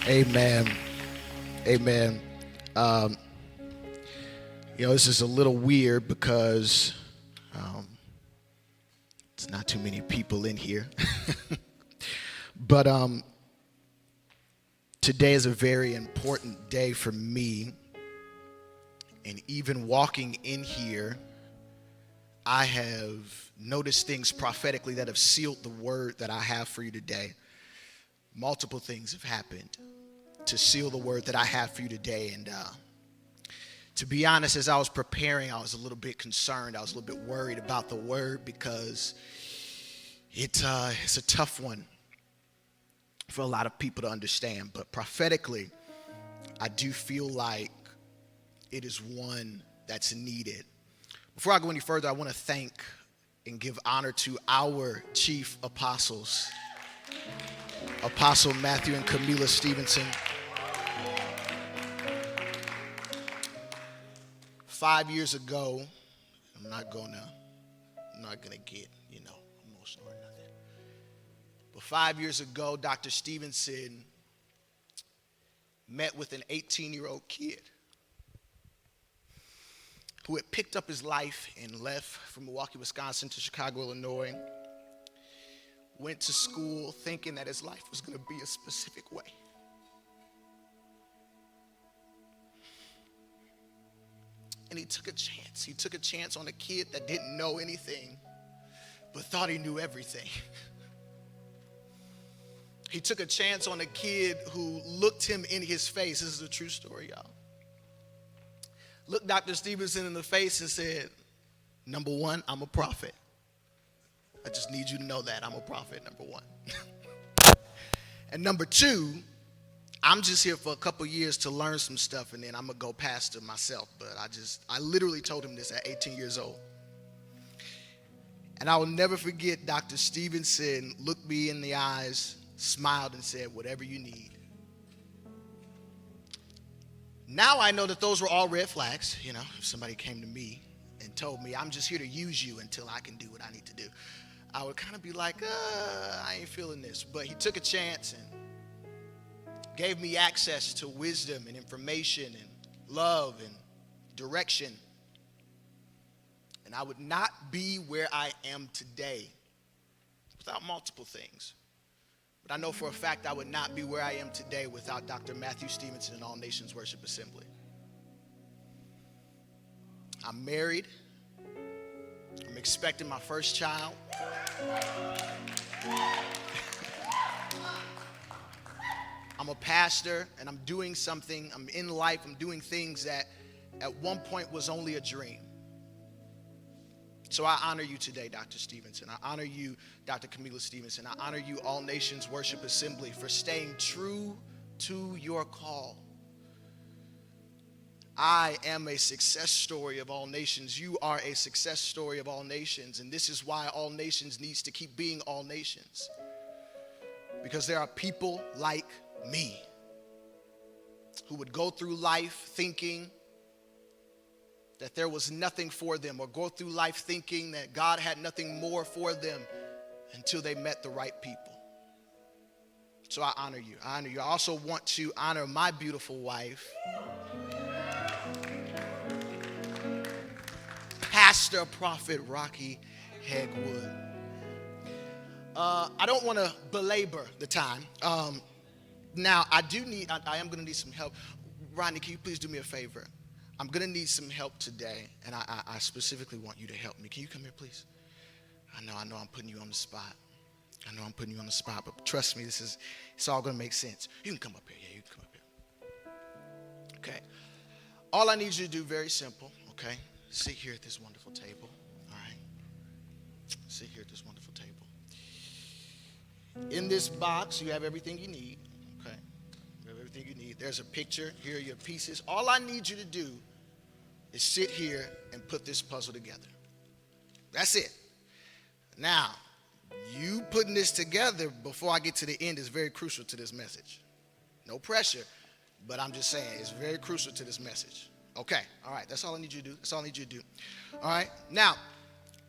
Amen. Amen. Um, this is a little weird because it's not too many people in here. But today is a very important day for me. And even walking in here, I have noticed things prophetically that have sealed the word that I have for you today. Multiple things have happened to seal the word that I have for you today. And to be honest, as I was preparing, I was a little bit concerned. I was a little bit worried about the word because it's a tough one for a lot of people to understand. But prophetically, I do feel like it is one that's needed. Before I go any further, I want to thank and give honor to our chief apostles, Apostle Matthew and Camila Stevenson. 5 years ago, I'm not gonna get, emotional or nothing. But 5 years ago, Dr. Stevenson met with an 18-year-old kid who had picked up his life and left from Milwaukee, Wisconsin to Chicago, Illinois. Went to school thinking that his life was going to be a specific way. And he took a chance. He took a chance on a kid that didn't know anything, but thought he knew everything. He took a chance on a kid who looked him in his face. This is a true story, y'all. Looked Dr. Stevenson in the face and said, number one, I'm a prophet. I just need you to know that I'm a prophet, number one. And number two, I'm just here for a couple years to learn some stuff, and then I'm going to go pastor myself. But I literally told him this at 18 years old. And I will never forget Dr. Stevenson looked me in the eyes, smiled, and said, whatever you need. Now I know that those were all red flags. If somebody came to me and told me, I'm just here to use you until I can do what I need to do, I would kind of be like, I ain't feeling this. But he took a chance and gave me access to wisdom and information and love and direction. And I would not be where I am today without multiple things. But I know for a fact I would not be where I am today without Dr. Matthew Stevenson and All Nations Worship Assembly. I'm married. I'm expecting my first child. I'm a pastor, and I'm doing something. I'm in life. I'm doing things that at one point was only a dream. So I honor you today, Dr. Stevenson. I honor you, Dr. Camila Stevenson. I honor you, All Nations Worship Assembly, for staying true to your call. I am a success story of All Nations. You are a success story of All Nations. And this is why All Nations needs to keep being All Nations. Because there are people like me who would go through life thinking that there was nothing for them, or go through life thinking that God had nothing more for them until they met the right people. So I honor you. I honor you. I also want to honor my beautiful wife, Pastor Prophet Rocky Hegwood. I don't want to belabor the time. Now, I am going to need some help. Rodney, can you please do me a favor? I'm going to need some help today, and I specifically want you to help me. Can you come here, please? I know I'm putting you on the spot. But trust me, it's all going to make sense. You can come up here. Yeah, you can come up here. Okay. All I need you to do, very simple, okay? Sit here at this wonderful table, all right? Sit here at this wonderful table. In this box, you have everything you need, okay? You have everything you need. There's a picture. Here are your pieces. All I need you to do is sit here and put this puzzle together. That's it. Now, you putting this together before I get to the end is very crucial to this message. No pressure, but I'm just saying it's very crucial to this message. Okay, all right, that's all I need you to do. All right, now,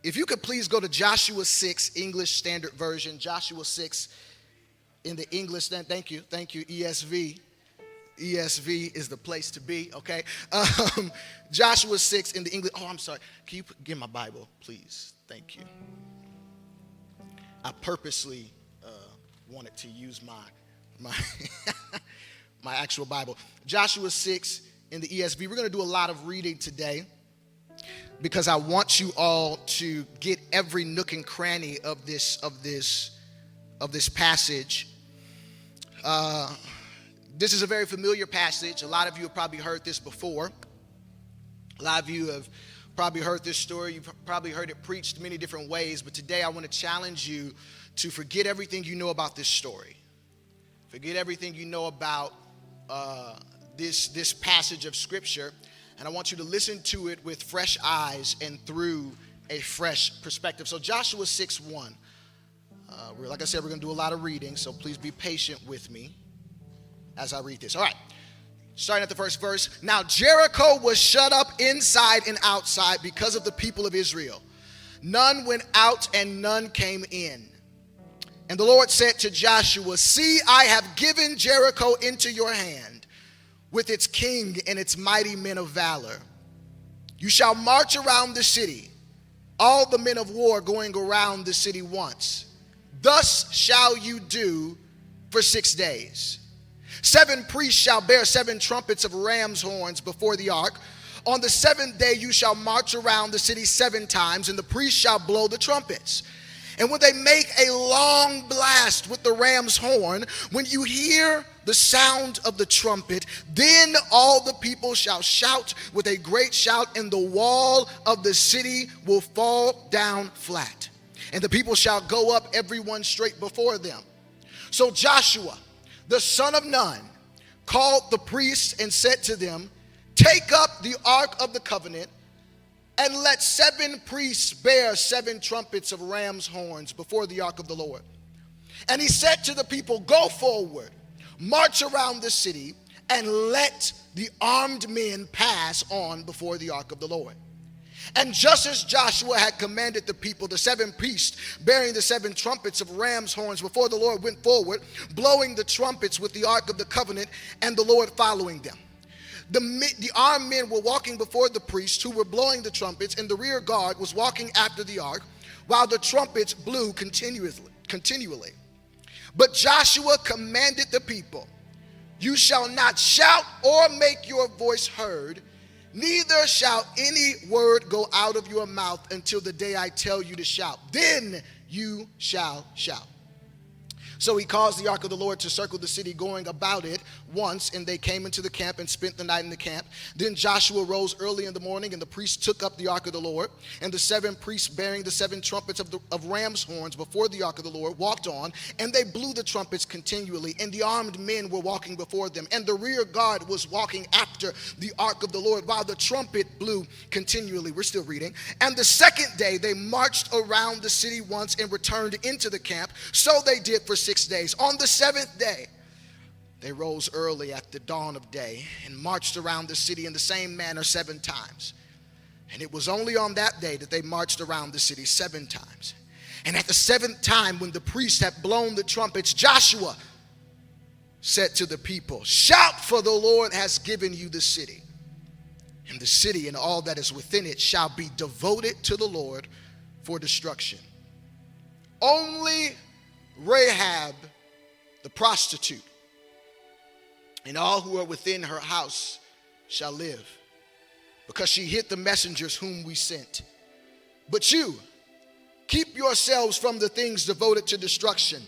if you could please go to Joshua 6, English Standard Version, Joshua 6 in the English, thank you, ESV. ESV is the place to be, okay? Joshua 6 in the English. Oh, I'm sorry. Can you give my Bible, please? Thank you. I purposely wanted to use my my actual Bible. Joshua 6 in the ESV. We're going to do a lot of reading today because I want you all to get every nook and cranny of this passage. This is a very familiar passage. A lot of you have probably heard this before. A lot of you have probably heard this story. You've probably heard it preached many different ways. But today I want to challenge you to forget everything you know about this story. Forget everything you know about this passage of Scripture. And I want you to listen to it with fresh eyes and through a fresh perspective. So Joshua 6:1. Like I said, we're going to do a lot of reading. So please be patient with me as I read this. All right. Starting at the first verse. Now Jericho was shut up inside and outside because of the people of Israel. None went out and none came in. And the Lord said to Joshua, see, I have given Jericho into your hand with its king and its mighty men of valor. You shall march around the city, all the men of war going around the city once. Thus shall you do for 6 days. 7 priests shall bear 7 trumpets of ram's horns before the ark. On the 7th day you shall march around the city 7 times, and the priests shall blow the trumpets. And when they make a long blast with the ram's horn, when you hear the sound of the trumpet, then all the people shall shout with a great shout, and the wall of the city will fall down flat. And the people shall go up, everyone straight before them. So Joshua, the son of Nun, called the priests and said to them, take up the ark of the covenant, and let 7 priests bear 7 trumpets of ram's horns before the ark of the Lord. And he said to the people, go forward, march around the city, and let the armed men pass on before the ark of the Lord. And just as Joshua had commanded the people, the 7 priests bearing the 7 trumpets of ram's horns before the Lord went forward, blowing the trumpets with the ark of the covenant, and the Lord following them. The armed men were walking before the priests who were blowing the trumpets, and the rear guard was walking after the ark, while the trumpets blew continually. But Joshua commanded the people, you shall not shout or make your voice heard, neither shall any word go out of your mouth until the day I tell you to shout. Then you shall shout. So he caused the ark of the Lord to circle the city, going about it once, and they came into the camp and spent the night in the camp. Then Joshua rose early in the morning, and the priests took up the ark of the Lord. And the 7 priests bearing the 7 trumpets of ram's horns before the ark of the Lord walked on, and they blew the trumpets continually. And the armed men were walking before them, and the rear guard was walking after the ark of the Lord, while the trumpet blew continually. We're still reading. And the 2nd day they marched around the city once and returned into the camp. So they did for 6 days. On the 7th day, they rose early at the dawn of day and marched around the city in the same manner 7 times. And it was only on that day that they marched around the city 7 times. And at the 7th time, when the priests had blown the trumpets, Joshua said to the people, shout, for the Lord has given you the city. And the city and all that is within it shall be devoted to the Lord for destruction. Only Rahab, the prostitute, and all who are within her house shall live, because she hid the messengers whom we sent. But you, keep yourselves from the things devoted to destruction,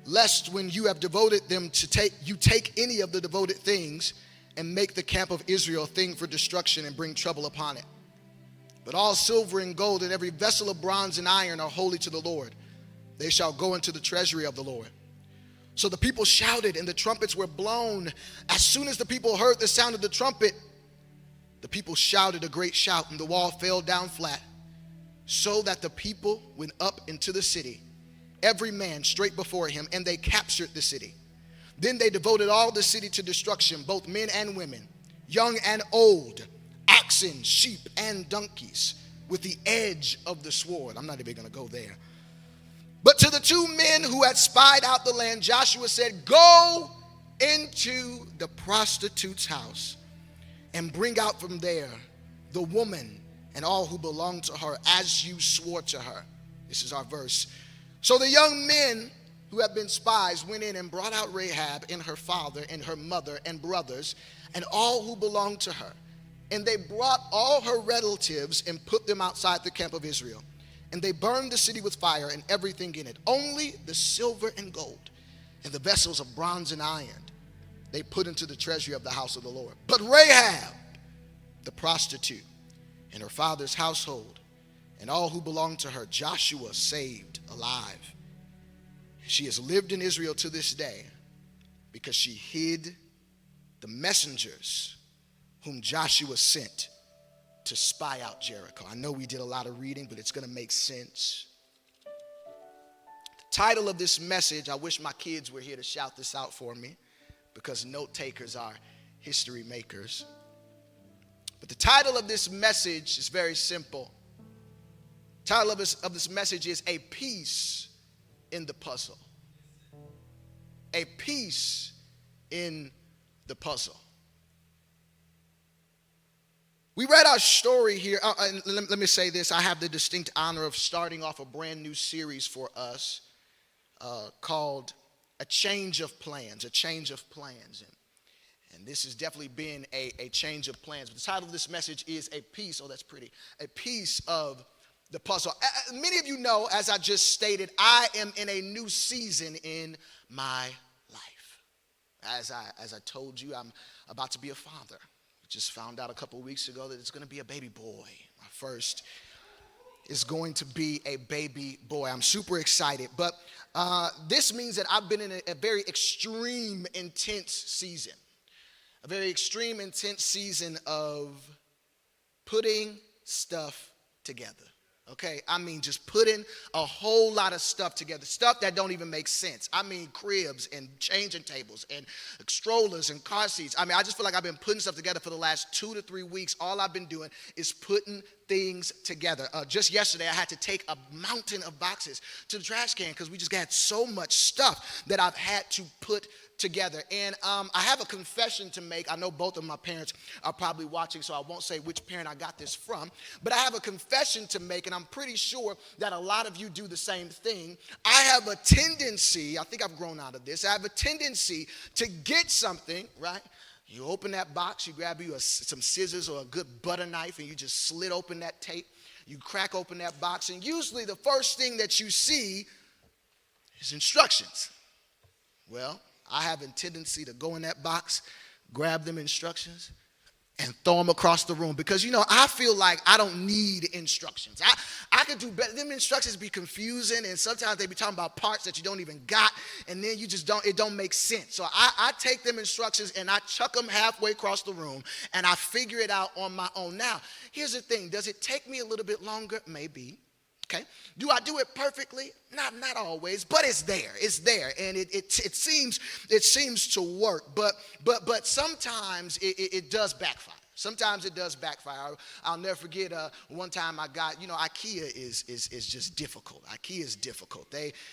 lest when you have devoted them to take any of the devoted things and make the camp of Israel a thing for destruction and bring trouble upon it. But all silver and gold and every vessel of bronze and iron are holy to the Lord. They shall go into the treasury of the Lord. So the people shouted, and the trumpets were blown. As soon as the people heard the sound of the trumpet, the people shouted a great shout, and the wall fell down flat, so that the people went up into the city, every man straight before him, and they captured the city. Then they devoted all the city to destruction, both men and women, young and old, oxen, sheep, and donkeys, with the edge of the sword. I'm not even going to go there. But to the 2 men who had spied out the land, Joshua said, go into the prostitute's house and bring out from there the woman and all who belong to her, as you swore to her. This is our verse. So the young men who have been spies went in and brought out Rahab and her father and her mother and brothers and all who belonged to her. And they brought all her relatives and put them outside the camp of Israel. And they burned the city with fire and everything in it. Only the silver and gold and the vessels of bronze and iron they put into the treasury of the house of the Lord. But Rahab, the prostitute, and her father's household, and all who belonged to her, Joshua saved alive. She has lived in Israel to this day because she hid the messengers whom Joshua sent to spy out Jericho. I know we did a lot of reading, but it's going to make sense. The title of this message, I wish my kids were here to shout this out for me, because note takers are history makers. But the title of this message is very simple. The title of this message is A Piece in the Puzzle. A piece in the puzzle. We read our story here. And let me say this. I have the distinct honor of starting off a brand new series for us called A Change of Plans. A Change of Plans. And this has definitely been a change of plans. But the title of this message is A Piece, oh that's pretty, A Piece of the Puzzle. Many of you know, as I just stated, I am in a new season in my life. As I told you, I'm about to be a father. Just found out a couple of weeks ago that it's going to be a baby boy. My first is going to be a baby boy. I'm super excited. But this means that I've been in a very extreme, intense season. A very extreme, intense season of putting stuff together. Okay, I mean just putting a whole lot of stuff together, stuff that don't even make sense. I mean cribs and changing tables and strollers and car seats. I mean, I just feel like I've been putting stuff together for the last 2 to 3 weeks. All I've been doing is putting things together. Just yesterday, I had to take a mountain of boxes to the trash can because we just got so much stuff that I've had to put together. And I have a confession to make. I know both of my parents are probably watching, so I won't say which parent I got this from, but I have a confession to make, and I'm pretty sure that a lot of you do the same thing. I have a tendency, I think I've grown out of this, I have a tendency to get something, right? You open that box, you grab you some scissors or a good butter knife, and you just slit open that tape. You crack open that box, and usually the first thing that you see is instructions. Well, I have a tendency to go in that box, grab them instructions, and throw them across the room. Because, I feel like I don't need instructions. I could do better. Them instructions be confusing, and sometimes they be talking about parts that you don't even got, and then it don't make sense. So I take them instructions, and I chuck them halfway across the room, and I figure it out on my own. Now, here's the thing. Does it take me a little bit longer? Maybe. Okay. Do I do it perfectly? Not always, but it's there. It's there, and it seems to work. But sometimes it does backfire. Sometimes it does backfire. I'll never forget one time I got, IKEA is just difficult. IKEA is difficult.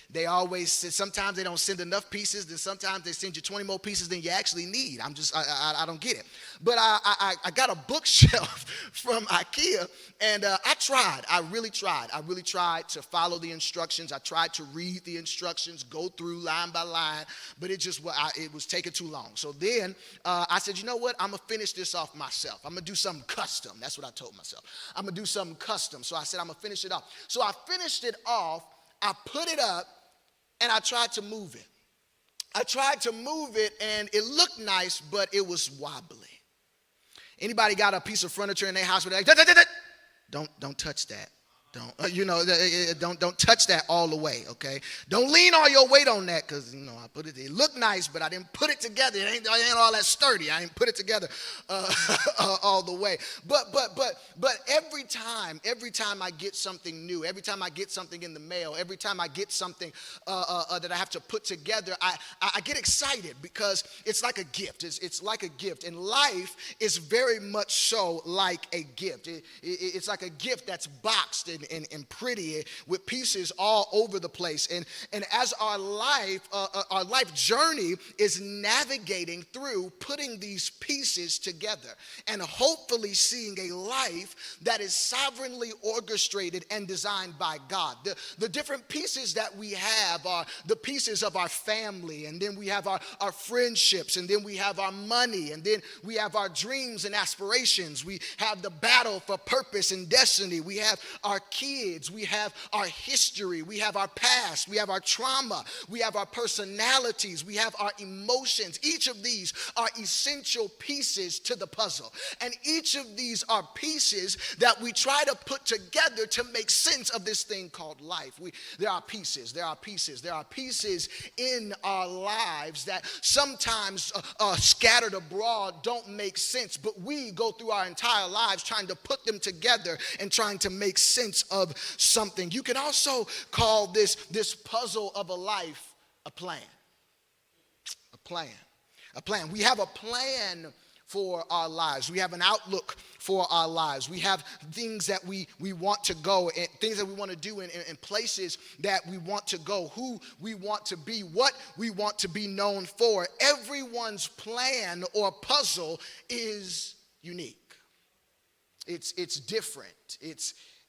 They always, sometimes they don't send enough pieces, then sometimes they send you 20 more pieces than you actually need. I don't get it. But I got a bookshelf from IKEA, and I really tried to follow the instructions. I tried to read the instructions, go through line by line, but it was taking too long. So then I said, you know what? I'm going to finish this off myself. I'm going to do something custom. That's what I told myself. I'm going to do something custom. So I said, I'm going to finish it off. So I finished it off. I put it up, and I tried to move it. And it looked nice, but it was wobbly. Anybody got a piece of furniture in their house where they're like, don't touch that. Don't touch that all the way, okay? Don't lean all your weight on that because, I put it, it looked nice, but I didn't put it together. It ain't all that sturdy. I didn't put it together all the way. But every time I get something new, every time I get something in the mail, every time I get something that I have to put together, I get excited because it's like a gift. It's like a gift. And life is very much so like a gift. It's like a gift that's boxed and pretty with pieces all over the place. And as our life journey is navigating through putting these pieces together and hopefully seeing a life that is sovereignly orchestrated and designed by God. The different pieces that we have are the pieces of our family, and then we have our friendships, and then we have our money, and then we have our dreams and aspirations. We have the battle for purpose and destiny. We have our kids. We have our history. We have our past. We have our trauma. We have our personalities. We have our emotions. Each of these are essential pieces to the puzzle. And each of these are pieces that we try to put together to make sense of this thing called life. There are pieces. There are pieces. There are pieces in our lives that sometimes scattered abroad don't make sense, but we go through our entire lives trying to put them together and trying to make sense of something. You can also call this puzzle of a life a plan. A plan. A plan. We have a plan for our lives. We have an outlook for our lives. We have things that we want to go, and things that we want to do, and places that we want to go, who we want to be, what we want to be known for. Everyone's plan or puzzle is unique. It's different.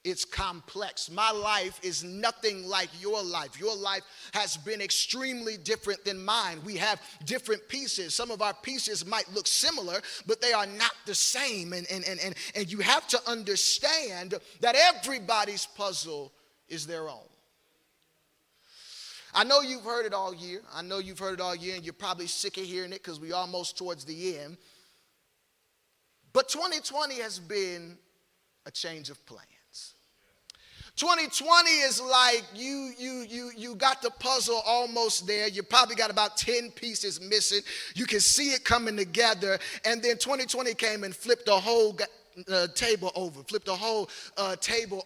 It's complex. My life is nothing like your life. Your life has been extremely different than mine. We have different pieces. Some of our pieces might look similar, but they are not the same. And you have to understand that everybody's puzzle is their own. I know you've heard it all year. And you're probably sick of hearing it because we're almost towards the end. But 2020 has been a change of plans. 2020 is like you got the puzzle almost there. You probably got about 10 pieces missing. You can see it coming together. And then 2020 came and flipped the whole table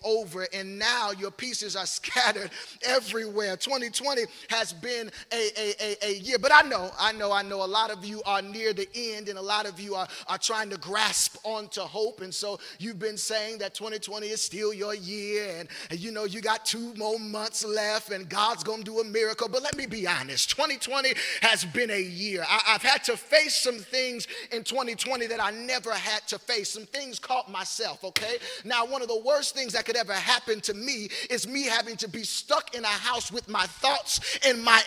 over, and now your pieces are scattered everywhere. 2020 has been a year, but I know a lot of you are near the end, and a lot of you are trying to grasp onto hope, and so you've been saying that 2020 is still your year, and you know you got 2 more months left, and God's gonna do a miracle. But let me be honest, 2020 has been a year. I've had to face some things in 2020 that I never had to face, some things caught myself, okay? Now, one of the worst things that could ever happen to me is me having to be stuck in a house with my thoughts and my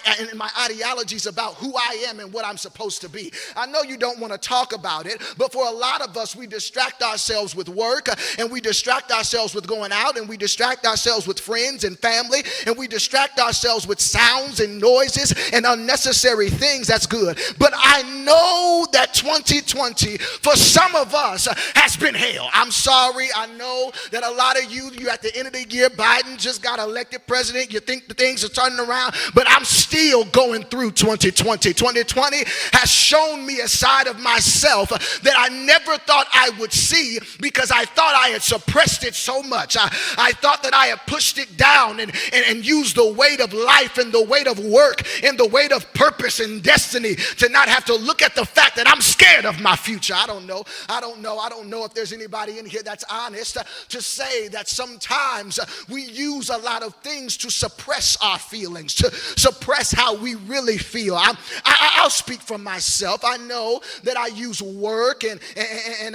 ideologies about who I am and what I'm supposed to be. I know you don't want to talk about it, but for a lot of us, we distract ourselves with work, and we distract ourselves with going out, and we distract ourselves with friends and family, and we distract ourselves with sounds and noises and unnecessary things. That's good. But I know that 2020, for some of us, has been hell. I'm sorry. I know that a lot of you at the end of the year, Biden just got elected president. You think the things are turning around, but I'm still going through 2020. 2020 has shown me a side of myself that I never thought I would see, because I thought I had suppressed it so much. I thought that I had pushed it down and used the weight of life and the weight of work and the weight of purpose and destiny to not have to look at the fact that I'm scared of my future. I don't know if there's anybody in here that's honest to say that sometimes we use a lot of things to suppress our feelings, to suppress how we really feel. I'll speak for myself. I know that I use work and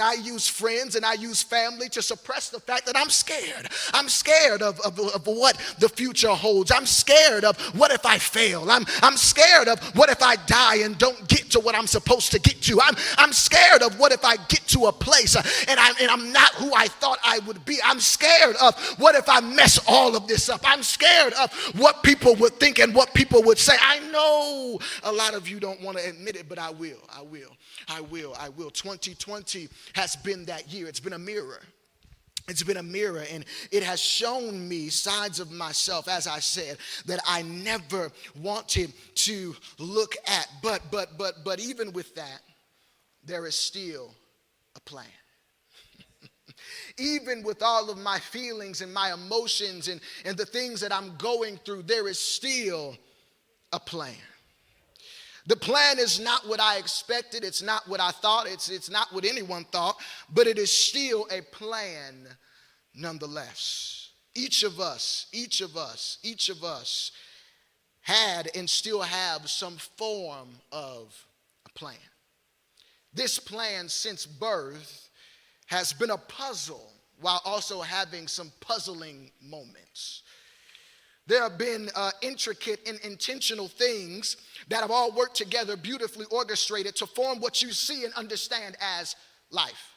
I use friends and I use family to suppress the fact that I'm scared. I'm scared of what the future holds. I'm scared of what if I fail. I'm scared of what if I die and don't get to what I'm supposed to get to. I'm scared of what if I get to a place and I'm not who I thought I would be. I'm scared of what if I mess all of this up. I'm scared of what people would think and what people would say. I know a lot of you don't want to admit it, but I will. 2020 has been that year. It's been a mirror. It's been a mirror, and it has shown me sides of myself, as I said, that I never wanted to look at. But even with that, there is still a plan. Even with all of my feelings and my emotions and the things that I'm going through, there is still a plan. The plan is not what I expected. It's not what I thought. It's not what anyone thought, but it is still a plan nonetheless. Each of us had and still have some form of a plan. This plan since birth has been a puzzle while also having some puzzling moments. There have been intricate and intentional things that have all worked together, beautifully orchestrated to form what you see and understand as life.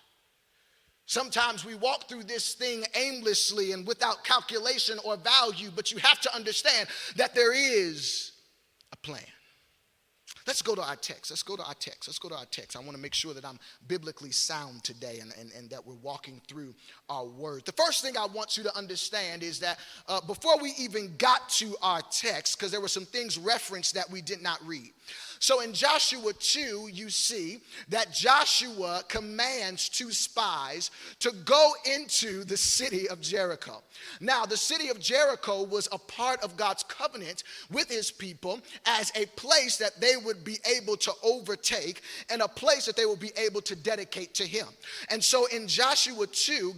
Sometimes we walk through this thing aimlessly and without calculation or value, but you have to understand that there is a plan. Let's go to our text. I want to make sure that I'm biblically sound today and that we're walking through our word. The first thing I want you to understand is that before we even got to our text, because there were some things referenced that we did not read. So in Joshua 2, you see that Joshua commands two spies to go into the city of Jericho. Now, the city of Jericho was a part of God's covenant with his people as a place that they would be able to overtake and a place that they would be able to dedicate to him. And so in Joshua 2,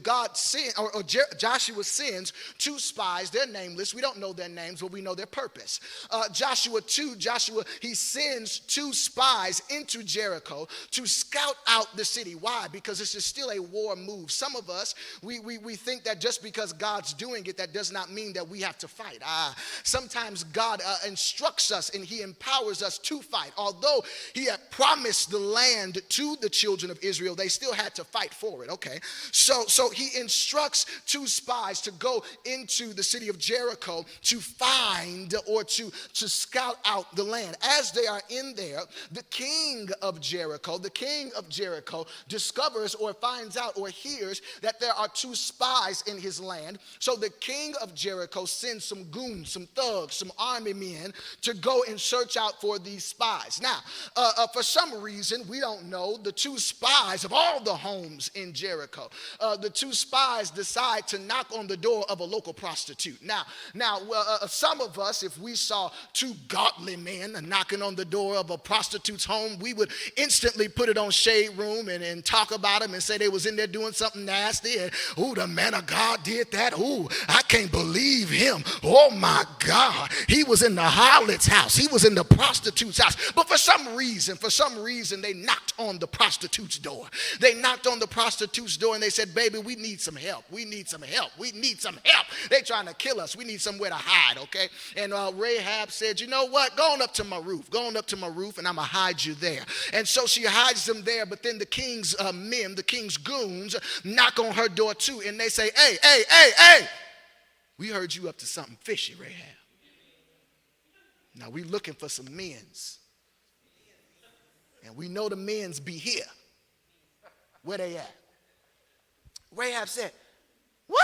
Joshua sends two spies. They're nameless. We don't know their names, but we know their purpose. Joshua 2, he sends two spies into Jericho to scout out the city. Why? Because this is still a war move. Some of us, we think that just because God's doing it, that does not mean that we have to fight. Sometimes God instructs us and he empowers us to fight. Although he had promised the land to the children of Israel, they still had to fight for it. Okay, so he instructs two spies to go into the city of Jericho to find or to scout out the land. As they are in there, the king of Jericho discovers or finds out or hears that there are two spies in his land. So the king of Jericho sends some goons, some thugs, some army men to go and search out for these spies. Now, for some reason, we don't know, the two spies of all the homes in Jericho, the two spies decide to knock on the door of a local prostitute. Now, some of us, if we saw two godly men knocking on the door of a prostitute's home, we would instantly put it on Shade Room and talk about them and say they was in there doing something nasty. And, ooh, the man of God did that. Ooh, I can't believe him. Oh, my God. He was in the harlot's house. He was in the prostitute's house. But for some reason, they knocked on the prostitute's door. They knocked on the prostitute's door and they said, baby, we need some help. We need some help. They're trying to kill us. We need somewhere to hide, okay? And Rahab said, you know what? Go on up to my roof. And I'm going to hide you there. And so she hides them there, but then the king's men, the king's goons, knock on her door too. And they say, hey, we heard you up to something fishy, Rahab. Now we looking for some men's. And we know the men's be here. Where they at? Rahab said, what?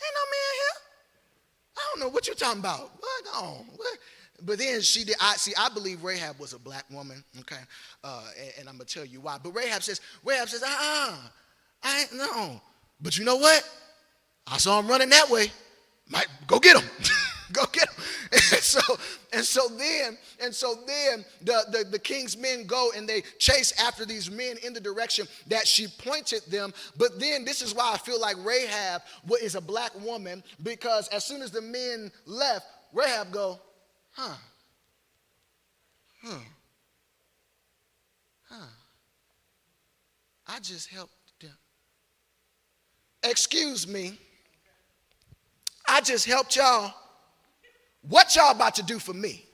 Ain't no man here. I don't know what you're talking about. What? But then she did. I believe Rahab was a black woman, okay? And I'm going to tell you why. But Rahab says, I ain't no. But you know what? I saw him running that way. Might go get him. Go get him. And so then the king's men go and they chase after these men in the direction that she pointed them. But then this is why I feel like Rahab is a black woman, because as soon as the men left, Rahab go, I just helped them. Excuse me. I just helped y'all. What y'all about to do for me?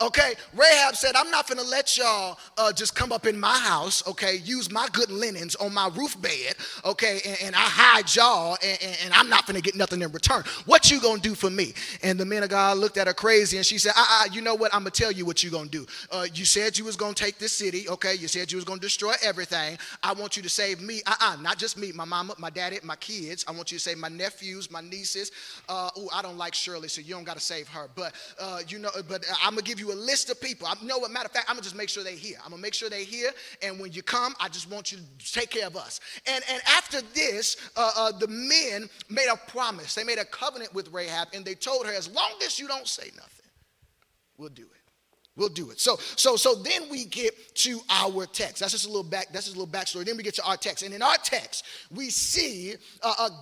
Okay, Rahab said, I'm not going to let y'all just come up in my house, okay, use my good linens on my roof bed, okay, and I hide y'all, and I'm not going to get nothing in return. What you going to do for me? And the men of God looked at her crazy, and she said, you know what, I'm going to tell you what you going to do. You said you was going to take this city, okay, you said you was going to destroy everything. I want you to save me, not just me, my mama, my daddy, my kids. I want you to save my nephews, my nieces. I don't like Shirley, so you don't got to save her, but I'm going to give you a list of people. Matter of fact, I'm going to just make sure they're here. I'm going to make sure they're here, and when you come, I just want you to take care of us. And after this, the men made a promise. They made a covenant with Rahab, and they told her, as long as you don't say nothing, we'll do it. We'll do it. So then we get to our text. That's just a little backstory. Then we get to our text. And in our text, we see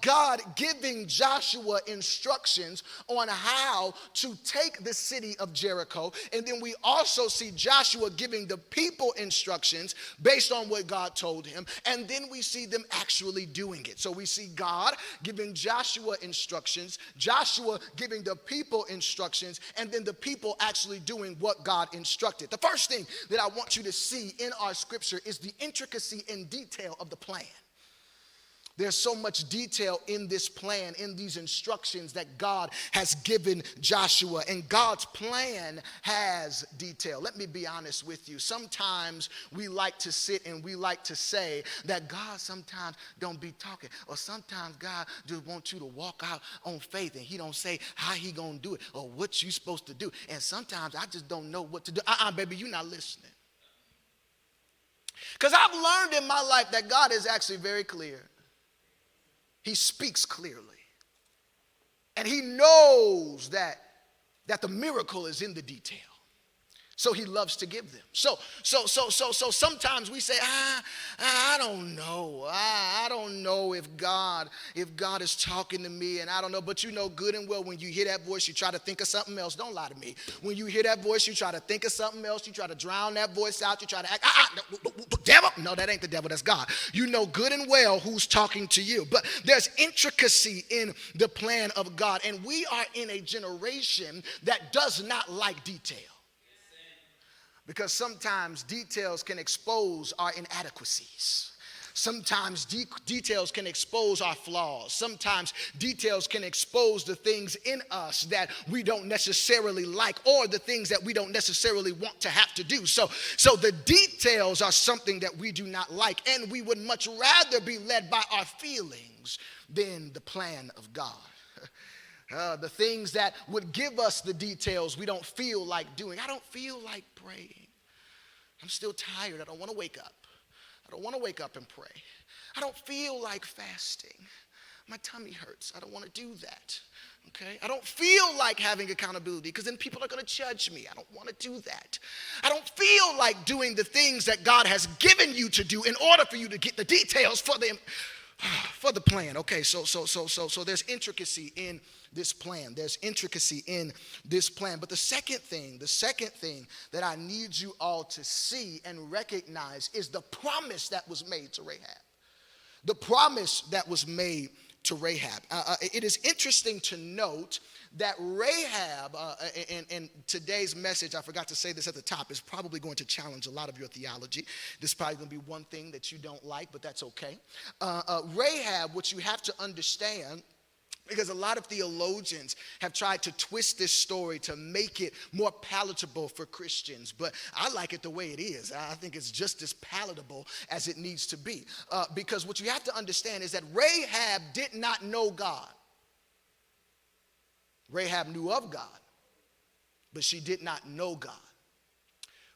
God giving Joshua instructions on how to take the city of Jericho. And then we also see Joshua giving the people instructions based on what God told him. And then we see them actually doing it. So we see God giving Joshua instructions, Joshua giving the people instructions, and then the people actually doing what God instructed. The first thing that I want you to see in our scripture is the intricacy and detail of the plan. There's so much detail in this plan, in these instructions that God has given Joshua. And God's plan has detail. Let me be honest with you. Sometimes we like to sit and we like to say that God sometimes don't be talking. Or sometimes God just wants you to walk out on faith and he don't say how he gonna do it or what you supposed to do. And sometimes I just don't know what to do. Baby, you're not listening. Because I've learned in my life that God is actually very clear. He speaks clearly. And he knows that the miracle is in the detail. So he loves to give them. So sometimes we say, I don't know. I don't know if God is talking to me, and I don't know. But you know good and well when you hear that voice, you try to think of something else. Don't lie to me. When you hear that voice, you try to think of something else. You try to drown that voice out. You try to act, devil. No, that ain't the devil. That's God. You know good and well who's talking to you. But there's intricacy in the plan of God. And we are in a generation that does not like detail. Because sometimes details can expose our inadequacies. Sometimes details can expose our flaws. Sometimes details can expose the things in us that we don't necessarily like or the things that we don't necessarily want to have to do. So the details are something that we do not like, and we would much rather be led by our feelings than the plan of God. The things that would give us the details we don't feel like doing. I don't feel like praying. I'm still tired. I don't want to wake up. I don't want to wake up and pray. I don't feel like fasting. My tummy hurts. I don't want to do that. Okay? I don't feel like having accountability because then people are going to judge me. I don't want to do that. I don't feel like doing the things that God has given you to do in order for you to get the details for the plan. Okay, so there's intricacy in this plan. There's intricacy in this plan. But the second thing that I need you all to see and recognize is the promise that was made to Rahab. The promise that was made to Rahab. It is interesting to note that Rahab, in today's message, I forgot to say this at the top, is probably going to challenge a lot of your theology. This is probably going to be one thing that you don't like, but that's okay. Rahab, what you have to understand, because a lot of theologians have tried to twist this story to make it more palatable for Christians. But I like it the way it is. I think it's just as palatable as it needs to be. Because what you have to understand is that Rahab did not know God. Rahab knew of God, but she did not know God.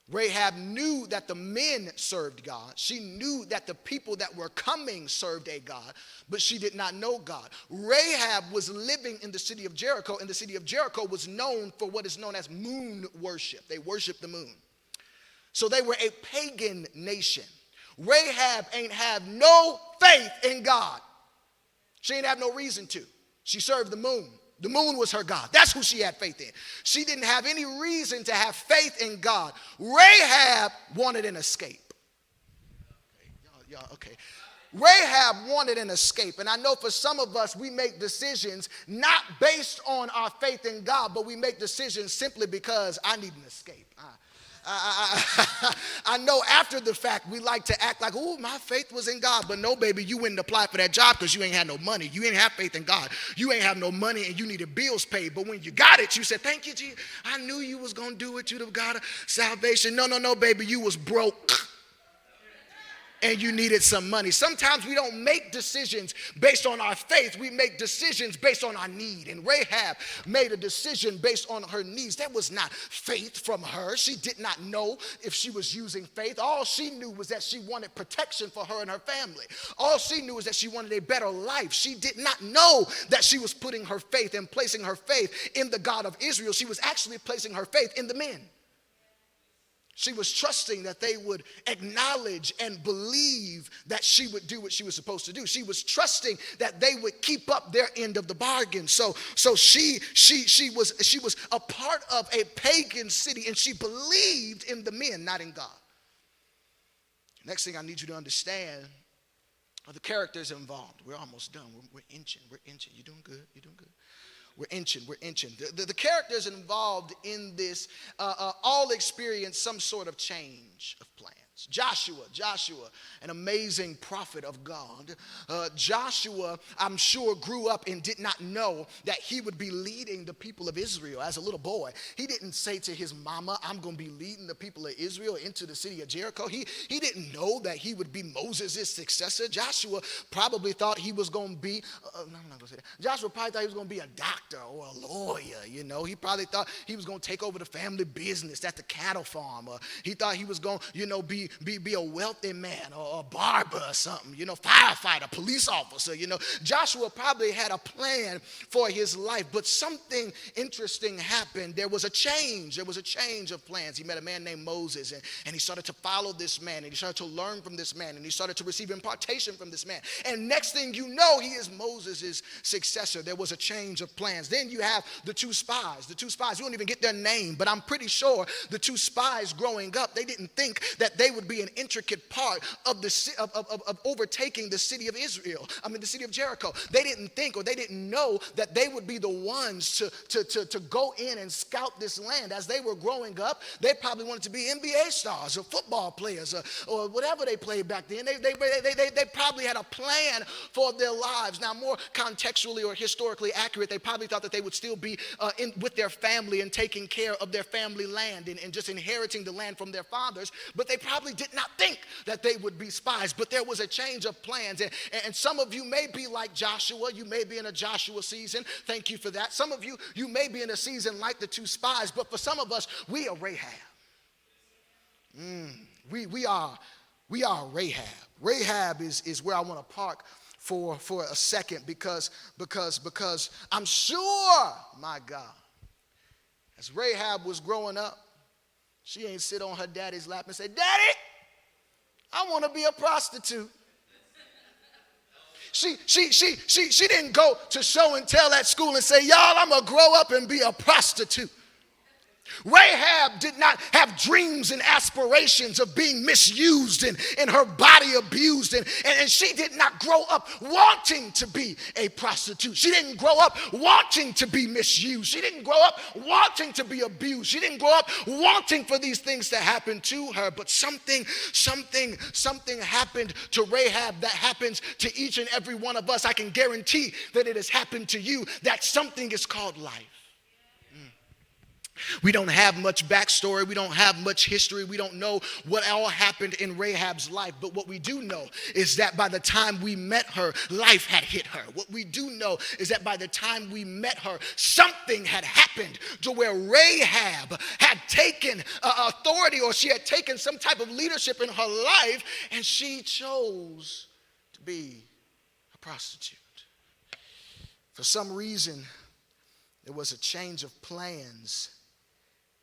Rahab knew that the men served God. She knew that the people that were coming served a God, but she did not know God. Rahab was living in the city of Jericho, and the city of Jericho was known for what is known as moon worship. They worshiped the moon. So they were a pagan nation. Rahab ain't have no faith in God. She ain't have no reason to. She served the moon. The moon was her God. That's who she had faith in. She didn't have any reason to have faith in God. Rahab wanted an escape. Okay. Rahab wanted an escape. And I know for some of us, we make decisions not based on our faith in God, but we make decisions simply because I need an escape. I know after the fact we like to act like, oh, my faith was in God. But no, baby, you wouldn't apply for that job because you ain't had no money. You ain't have faith in God. You ain't have no money and you needed bills paid. But when you got it, you said, thank you, Jesus. I knew you was going to do it. You'd have got a salvation. No, baby, you was broke. And you needed some money. Sometimes we don't make decisions based on our faith. We make decisions based on our need. And Rahab made a decision based on her needs. That was not faith from her. She did not know if she was using faith. All she knew was that she wanted protection for her and her family. All she knew was that she wanted a better life. She did not know that she was putting her faith and placing her faith in the God of Israel. She was actually placing her faith in the men. She was trusting that they would acknowledge and believe that she would do what she was supposed to do. She was trusting that they would keep up their end of the bargain. So she was a part of a pagan city, and she believed in the men, not in God. Next thing I need you to understand are the characters involved. We're almost done. We're inching. You're doing good. We're inching. The characters involved in this all experience some sort of change of plans. Joshua, an amazing prophet of God. Joshua, I'm sure, grew up and did not know that he would be leading the people of Israel as a little boy. He didn't say to his mama, I'm going to be leading the people of Israel into the city of Jericho. He didn't know that he would be Moses' successor. Joshua probably thought he was going to be, I'm not going to say that. Joshua probably thought he was going to be a doctor or a lawyer, you know. He probably thought he was going to take over the family business at the cattle farm. He thought he was going to, be a wealthy man or a barber or something, firefighter, police officer, Joshua probably had a plan for his life, but something interesting happened. There was a change of plans. He met a man named Moses, and he started to follow this man, and he started to learn from this man, and he started to receive impartation from this man. And next thing you know, he is Moses' successor. There was a change of plans. Then you have the two spies. You don't even get their name, but I'm pretty sure the two spies growing up, they didn't think that they would be an intricate part of overtaking the city of the city of Jericho. They didn't think, or they didn't know that they would be the ones to go in and scout this land. As they were growing up, they probably wanted to be NBA stars or football players or whatever they played back then. They probably had a plan for their lives. Now, more contextually or historically accurate, they probably thought that they would still be with their family and taking care of their family land and just inheriting the land from their fathers. But they probably did not think that they would be spies. But there was a change of plans. And some of you may be like Joshua. You may be in a Joshua season. Thank you for that. Some of you may be in a season like the two spies. But for some of us, we are Rahab. We are Rahab. Rahab is where I want to park for a second because I'm sure, my God, as Rahab was growing up, she ain't sit on her daddy's lap and say, Daddy, I want to be a prostitute. She didn't go to show and tell at school and say, y'all, I'm going to grow up and be a prostitute. Rahab did not have dreams and aspirations of being misused and her body abused. And she did not grow up wanting to be a prostitute. She didn't grow up wanting to be misused. She didn't grow up wanting to be abused. She didn't grow up wanting for these things to happen to her. But something happened to Rahab that happens to each and every one of us. I can guarantee that it has happened to you. That something is called life. We don't have much backstory. We don't have much history. We don't know what all happened in Rahab's life. But what we do know is that by the time we met her, life had hit her. What we do know is that by the time we met her, something had happened to where Rahab had taken authority, or she had taken some type of leadership in her life, and she chose to be a prostitute. For some reason, there was a change of plans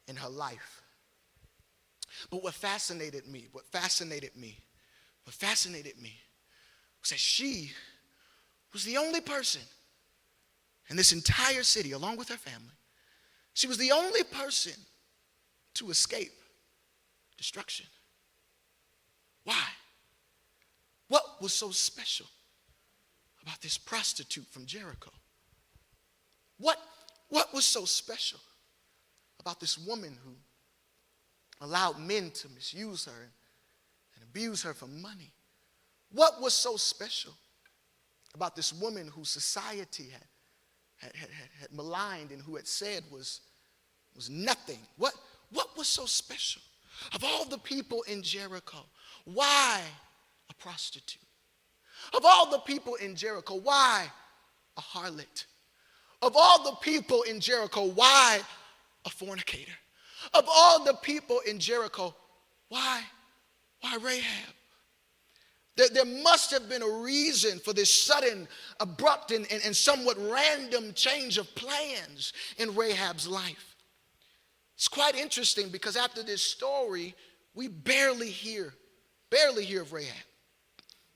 in her life. But what fascinated me was that she was the only person in this entire city, along with her family. She was the only person to escape destruction. Why? What was so special about this prostitute from Jericho? What was so special about this woman who allowed men to misuse her and abuse her for money? What was so special about this woman who society had maligned and who had said was nothing? What was so special? Of all the people in Jericho, why a prostitute? Of all the people in Jericho, why a harlot? Of all the people in Jericho, why a fornicator? Of all the people in Jericho, why Rahab? There must have been a reason for this sudden, abrupt, and somewhat random change of plans in Rahab's life. It's quite interesting because after this story, we barely hear of Rahab.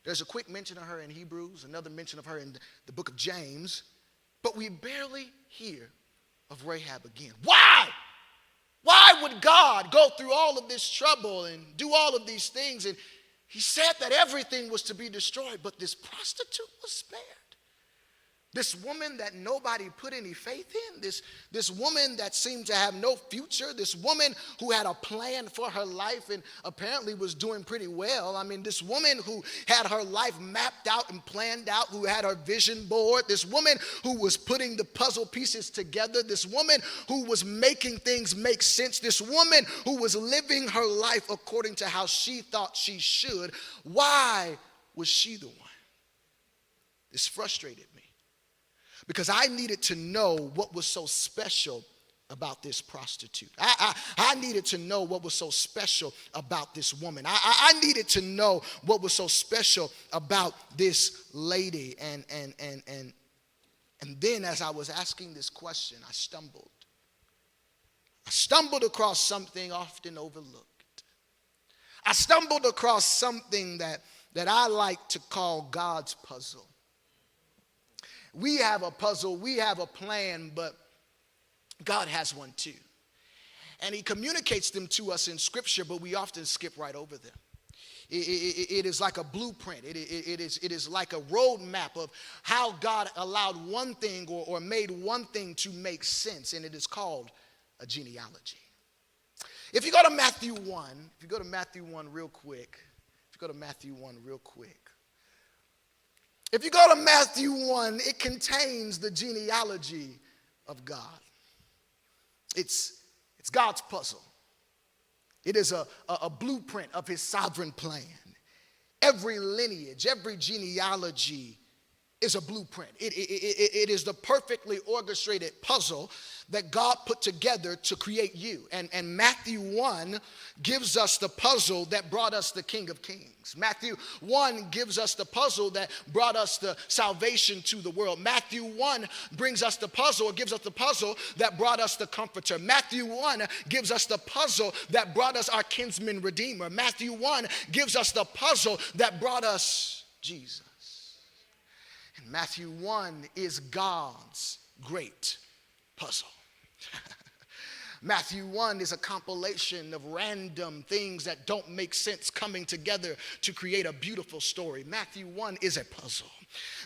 There's a quick mention of her in Hebrews, another mention of her in the book of James, but we barely hear of Rahab again. Why? Why would God go through all of this trouble and do all of these things? And he said that everything was to be destroyed, but this prostitute was spared. This woman that nobody put any faith in, this woman that seemed to have no future, this woman who had a plan for her life and apparently was doing pretty well. I mean, this woman who had her life mapped out and planned out, who had her vision board, this woman who was putting the puzzle pieces together, this woman who was making things make sense, this woman who was living her life according to how she thought she should. Why was she the one? This frustrated me. Because I needed to know what was so special about this prostitute. I needed to know what was so special about this woman. I needed to know what was so special about this lady. And then as I was asking this question, I stumbled. I stumbled across something often overlooked. I stumbled across something that I like to call God's puzzle. We have a puzzle, we have a plan, but God has one too. And he communicates them to us in Scripture, but we often skip right over them. It is like a blueprint. It is like a roadmap of how God allowed one thing or made one thing to make sense, and it is called a genealogy. If you go to Matthew 1 real quick, If you go to Matthew 1, it contains the genealogy of God. It's God's puzzle. It is a blueprint of his sovereign plan. Every lineage, every genealogy is a blueprint. It is the perfectly orchestrated puzzle that God put together to create you. And Matthew 1 gives us the puzzle that brought us the King of Kings. Matthew 1 gives us the puzzle that brought us the salvation to the world. Matthew 1 gives us the puzzle that brought us the Comforter. Matthew 1 gives us the puzzle that brought us our kinsman redeemer. Matthew 1 gives us the puzzle that brought us Jesus. And Matthew 1 is God's great puzzle. Matthew 1 is a compilation of random things that don't make sense coming together to create a beautiful story. Matthew 1 is a puzzle.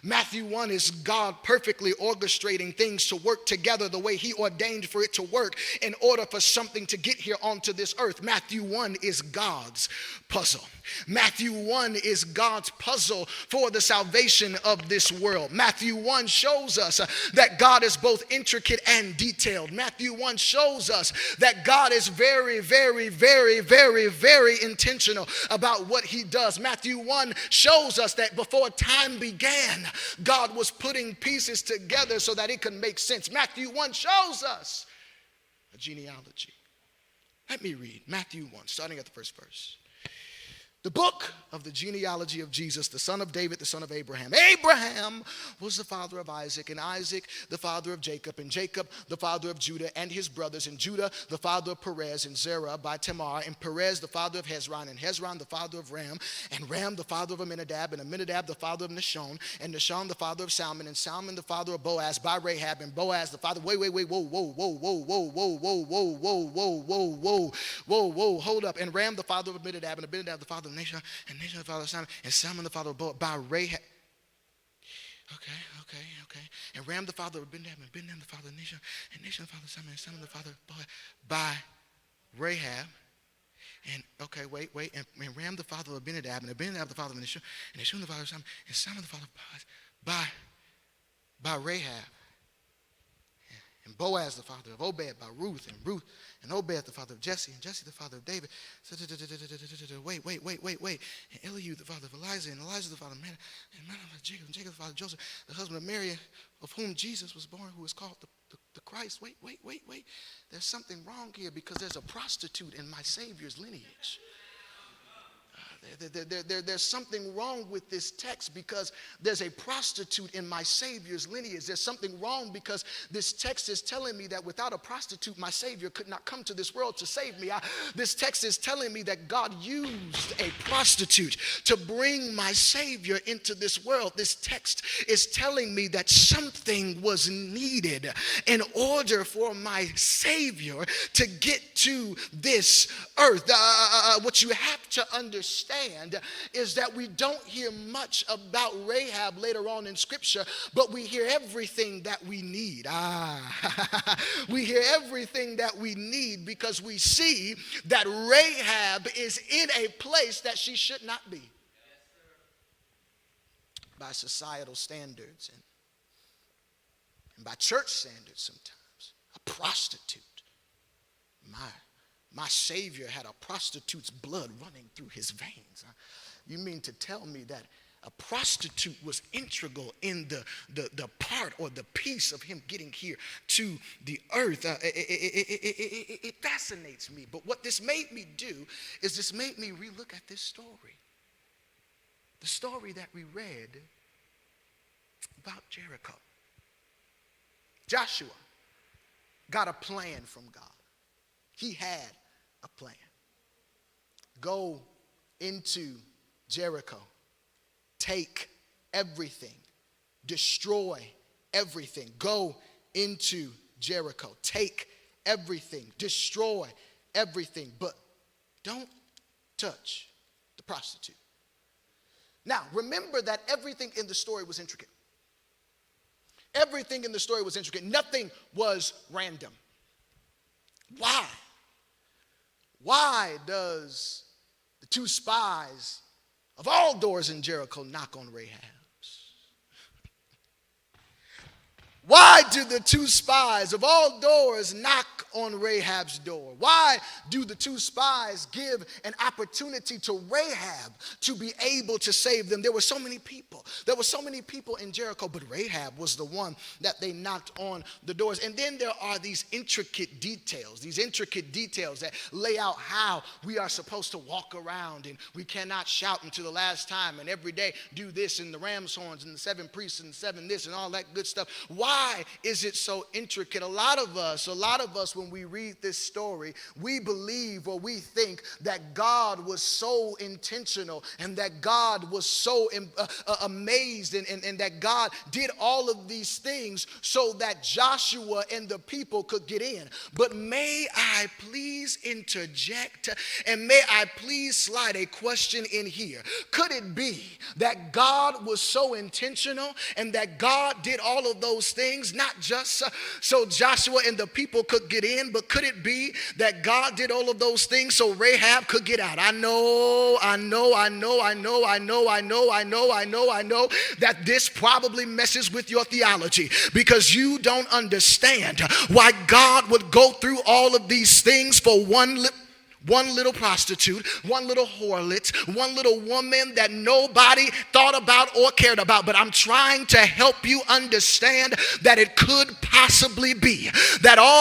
Matthew 1 is God perfectly orchestrating things to work together the way he ordained for it to work in order for something to get here onto this earth. Matthew 1 is God's puzzle. Matthew 1 is God's puzzle for the salvation of this world. Matthew 1 shows us that God is both intricate and detailed. Matthew 1 shows us that God is very, very, very, very, very intentional about what he does. Matthew 1 shows us that before time began, God was putting pieces together so that it could make sense. Matthew 1 shows us a genealogy. Let me read Matthew 1, starting at the first verse. The book of the genealogy of Jesus, the son of David, the son of Abraham. Abraham was the father of Isaac, and Isaac the father of Jacob, and Jacob the father of Judah and his brothers, and Judah the father of Perez, and Zerah by Tamar, and Perez the father of Hezron, and Hezron the father of Ram, and Ram the father of Amminadab, and Amminadab the father of Nahshon, and Nahshon the father of Salmon, and Salmon the father of Boaz by Rahab, and Boaz the father. Whoa, hold up. And Ram the father of Amminadab, and Amminadab the father of Nahshon, and Nahshon the father of Salmon, and Salmon the father of Boaz by Rahab. Okay. And Ram the father of Abinadab, and Abinadab the father of Nahshon, and Nahshon the father of Salmon, and Salmon the father of Boaz by Rahab. And and Ram the father of Abinadab, and Abinadab the father of Nahshon, and Nahshon the father of Salmon, and Salmon the father of Boaz by Rahab. And Boaz the father of Obed by Ruth, and Obed the father of Jesse, and Jesse the father of David. Wait. And Eliud the father of Elijah, and Elijah the father of Manna, and Manna the Jacob, and Jacob the father of Joseph, the husband of Mary, of whom Jesus was born, who is called the Christ. Wait. There's something wrong here because there's a prostitute in my Savior's lineage. There's something wrong with this text because there's a prostitute in my Savior's lineage. There's something wrong because this text is telling me that without a prostitute, my Savior could not come to this world to save me. This text is telling me that God used a prostitute to bring my Savior into this world. This text is telling me that something was needed in order for my Savior to get to this earth. What you have to understand is that we don't hear much about Rahab later on in Scripture, but we hear everything that we need. We hear everything that we need because we see that Rahab is in a place that she should not be by societal standards and by church standards sometimes. A prostitute. My Savior had a prostitute's blood running through his veins. You mean to tell me that a prostitute was integral in the part or the piece of him getting here to the earth? It fascinates me. But what this made me do is this made me relook at this story. The story that we read about Jericho. Joshua got a plan from God. He had a plan. Go into Jericho. Take everything. Destroy everything. Go into Jericho. Take everything. Destroy everything. But don't touch the prostitute. Now, remember that everything in the story was intricate. Everything in the story was intricate. Nothing was random. Why? Why does the two spies of all doors in Jericho knock on Rahab's? Why do the two spies of all doors knock on Rahab's door? Why do the two spies give an opportunity to Rahab to be able to save them? There were so many people. There were so many people in Jericho, but Rahab was the one that they knocked on the doors. And then there are these intricate details that lay out how we are supposed to walk around, and we cannot shout until the last time, and every day do this, and the ram's horns, and the 7 priests, and 7 this, and all that good stuff. Why is it so intricate? A lot of us, when we read this story, we believe or we think that God was so intentional and that God was so amazed and that God did all of these things so that Joshua and the people could get in. But may I please interject and may I please slide a question in here? Could it be that God was so intentional and that God did all of those things not just so Joshua and the people could get in, but could it be that God did all of those things so Rahab could get out? I know that this probably messes with your theology because you don't understand why God would go through all of these things for one little prostitute, one little harlot, one little woman that nobody thought about or cared about. But I'm trying to help you understand that it could possibly be that all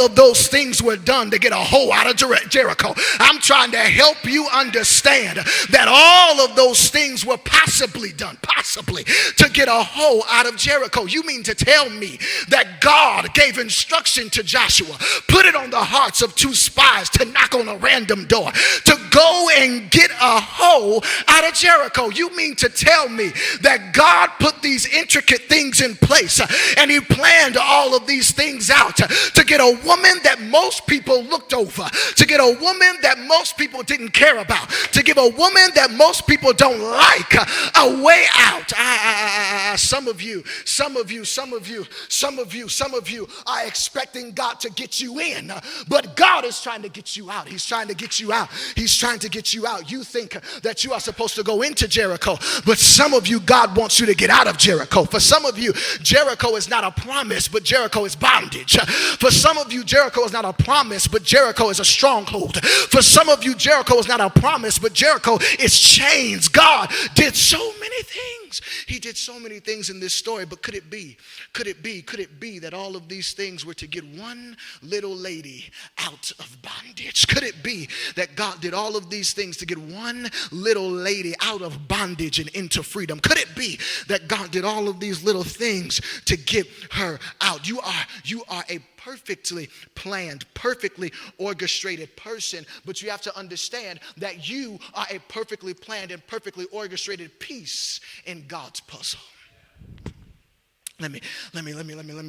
of those things were done to get a hoe out of Jericho. I'm trying to help you understand that all of those things were possibly done, to get a hoe out of Jericho. You mean to tell me that God gave instruction to Joshua, put it on the hearts of two spies to knock on a random door, to go and get a hoe out of Jericho? You mean to tell me that God put these intricate things in place and he planned all of these things out to get a woman that most people looked over, to get a woman that most people didn't care about, to give a woman that most people don't like a way out? Some of you are expecting God to get you in, but God is trying to get you out. He's trying to get you out. He's trying to get you out. You think that you are supposed to go into Jericho, but some of you, God wants you to get out of Jericho. For some of you, Jericho is not a promise, but Jericho is bondage. For some of you, Jericho is not a promise, but Jericho is a stronghold. For some of you, Jericho is not a promise, but Jericho is chains. God did so many things. He did so many things in this story, but could it be that all of these things were to get one little lady out of bondage? Could it be that God did all all of these things to get one little lady out of bondage and into freedom? Could it be that God did all of these little things to get her out? You are a perfectly planned, perfectly orchestrated person, but you have to understand that you are a perfectly planned and perfectly orchestrated piece in God's puzzle. Let me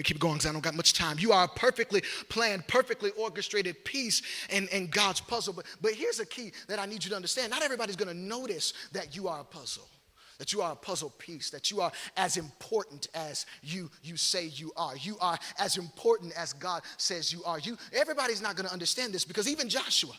keep going because I don't got much time. You are a perfectly planned, perfectly orchestrated piece in God's puzzle. But here's a key that I need you to understand. Not everybody's going to notice that you are a puzzle, that you are a puzzle piece, that you are as important as you say you are. You are as important as God says you are. Everybody's not going to understand this, because even Joshua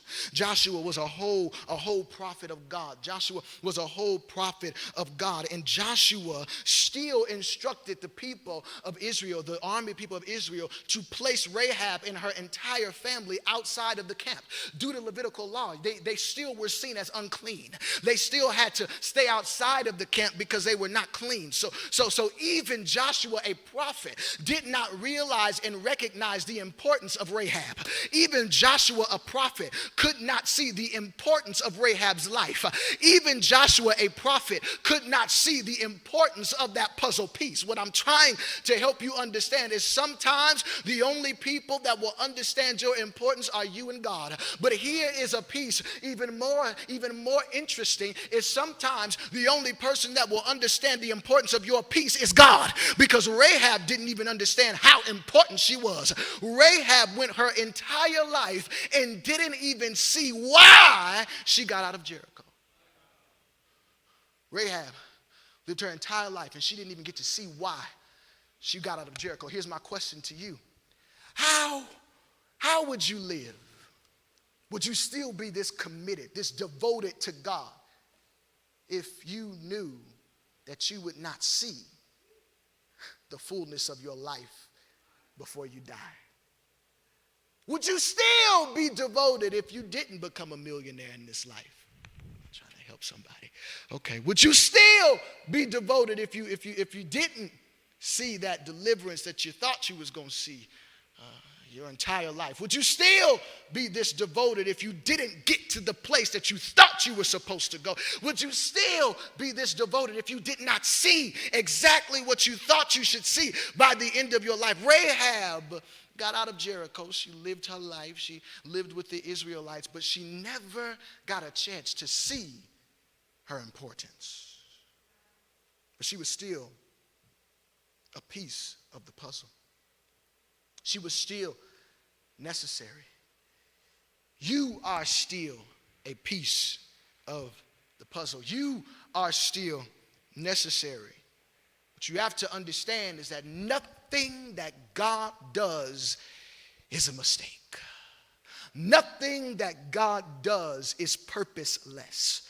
was a whole prophet of God. Joshua was a whole prophet of God. And Joshua still instructed the people of Israel, the army people of Israel, to place Rahab and her entire family outside of the camp. Due to Levitical law, they still were seen as unclean. They still had to stay outside of the camp because they were not clean. So even Joshua, a prophet, did not realize and recognize the importance of Rahab. Even Joshua, a prophet, could not see the importance of Rahab's life. Even Joshua, a prophet, could not see the importance of that puzzle piece. What I'm trying to help you understand is sometimes the only people that will understand your importance are you and God. But here is a piece even more interesting, is sometimes the only person that will understand the importance of your piece is God, because Rahab didn't even understand how important she was. Rahab went her entire life and didn't even see why she got out of Jericho. Rahab lived her entire life and she didn't even get to see why she got out of Jericho. Here's my question to you. How would you live? Would you still be this committed, this devoted to God, if you knew that you would not see the fullness of your life before you die? Would you still be devoted if you didn't become a millionaire in this life? I'm trying to help somebody. Okay. Would you still be devoted if you didn't see that deliverance that you thought you was going to see your entire life? Would you still be this devoted if you didn't get to the place that you thought you were supposed to go? Would you still be this devoted if you did not see exactly what you thought you should see by the end of your life? Rahab got out of Jericho. She lived her life. She lived with the Israelites, but she never got a chance to see her importance. But she was still a piece of the puzzle. She was still necessary. You are still a piece of the puzzle. You are still necessary. What you have to understand is that nothing that God does is a mistake. Nothing that God does is purposeless.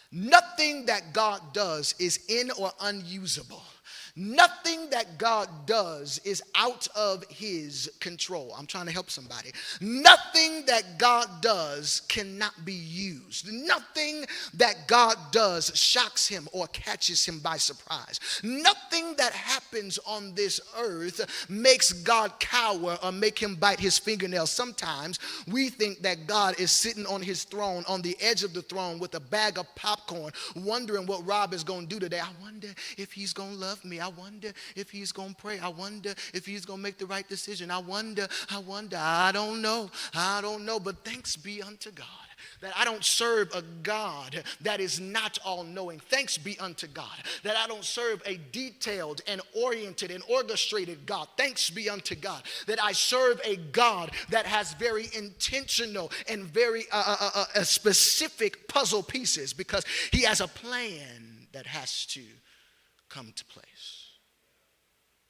Nothing that God does is in or unusable. Nothing that God does is out of his control. I'm trying to help somebody. Nothing that God does cannot be used. Nothing that God does shocks him or catches him by surprise. Nothing that happens on this earth makes God cower or make him bite his fingernails. Sometimes we think that God is sitting on his throne, on the edge of the throne with a bag of popcorn, wondering what Rob is going to do today. I wonder if he's going to love me. I wonder if he's going to pray. I wonder if he's going to make the right decision. I wonder, I don't know. But thanks be unto God that I don't serve a God that is not all-knowing. Thanks be unto God that I don't serve a detailed and oriented and orchestrated God. Thanks be unto God that I serve a God that has very intentional and very specific puzzle pieces, because he has a plan that has to come to place.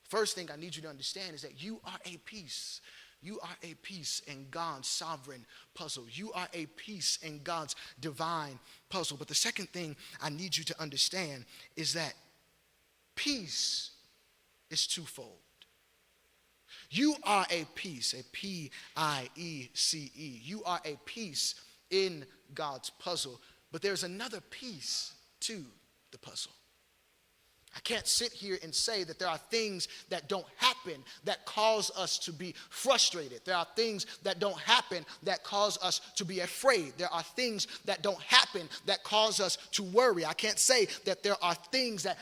First thing I need you to understand is that you are a piece. You are a piece in God's sovereign puzzle. You are a piece in God's divine puzzle. But the second thing I need you to understand is that peace is twofold. You are a piece, a P-I-E-C-E. You are a piece in God's puzzle. But there's another piece to the puzzle. I can't sit here and say that there are things that don't happen that cause us to be frustrated. There are things that don't happen that cause us to be afraid. There are things that don't happen that cause us to worry. I can't say that there are things that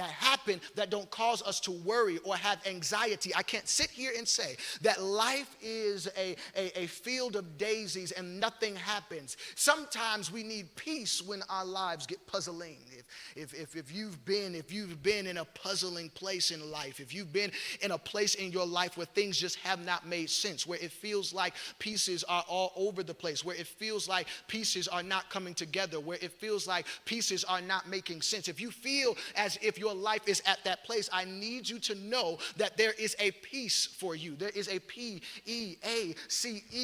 happen that don't cause us to worry or have anxiety. I can't sit here and say that life is a field of daisies and nothing happens. Sometimes we need peace when our lives get puzzling. If you've been in a puzzling place in life, if you've been in a place in your life where things just have not made sense, where it feels like pieces are all over the place, where it feels like pieces are not coming together, where it feels like pieces are not making sense, if you feel as if your life is at that place, I need you to know that there is a peace for you. There is a P-E-A-C-E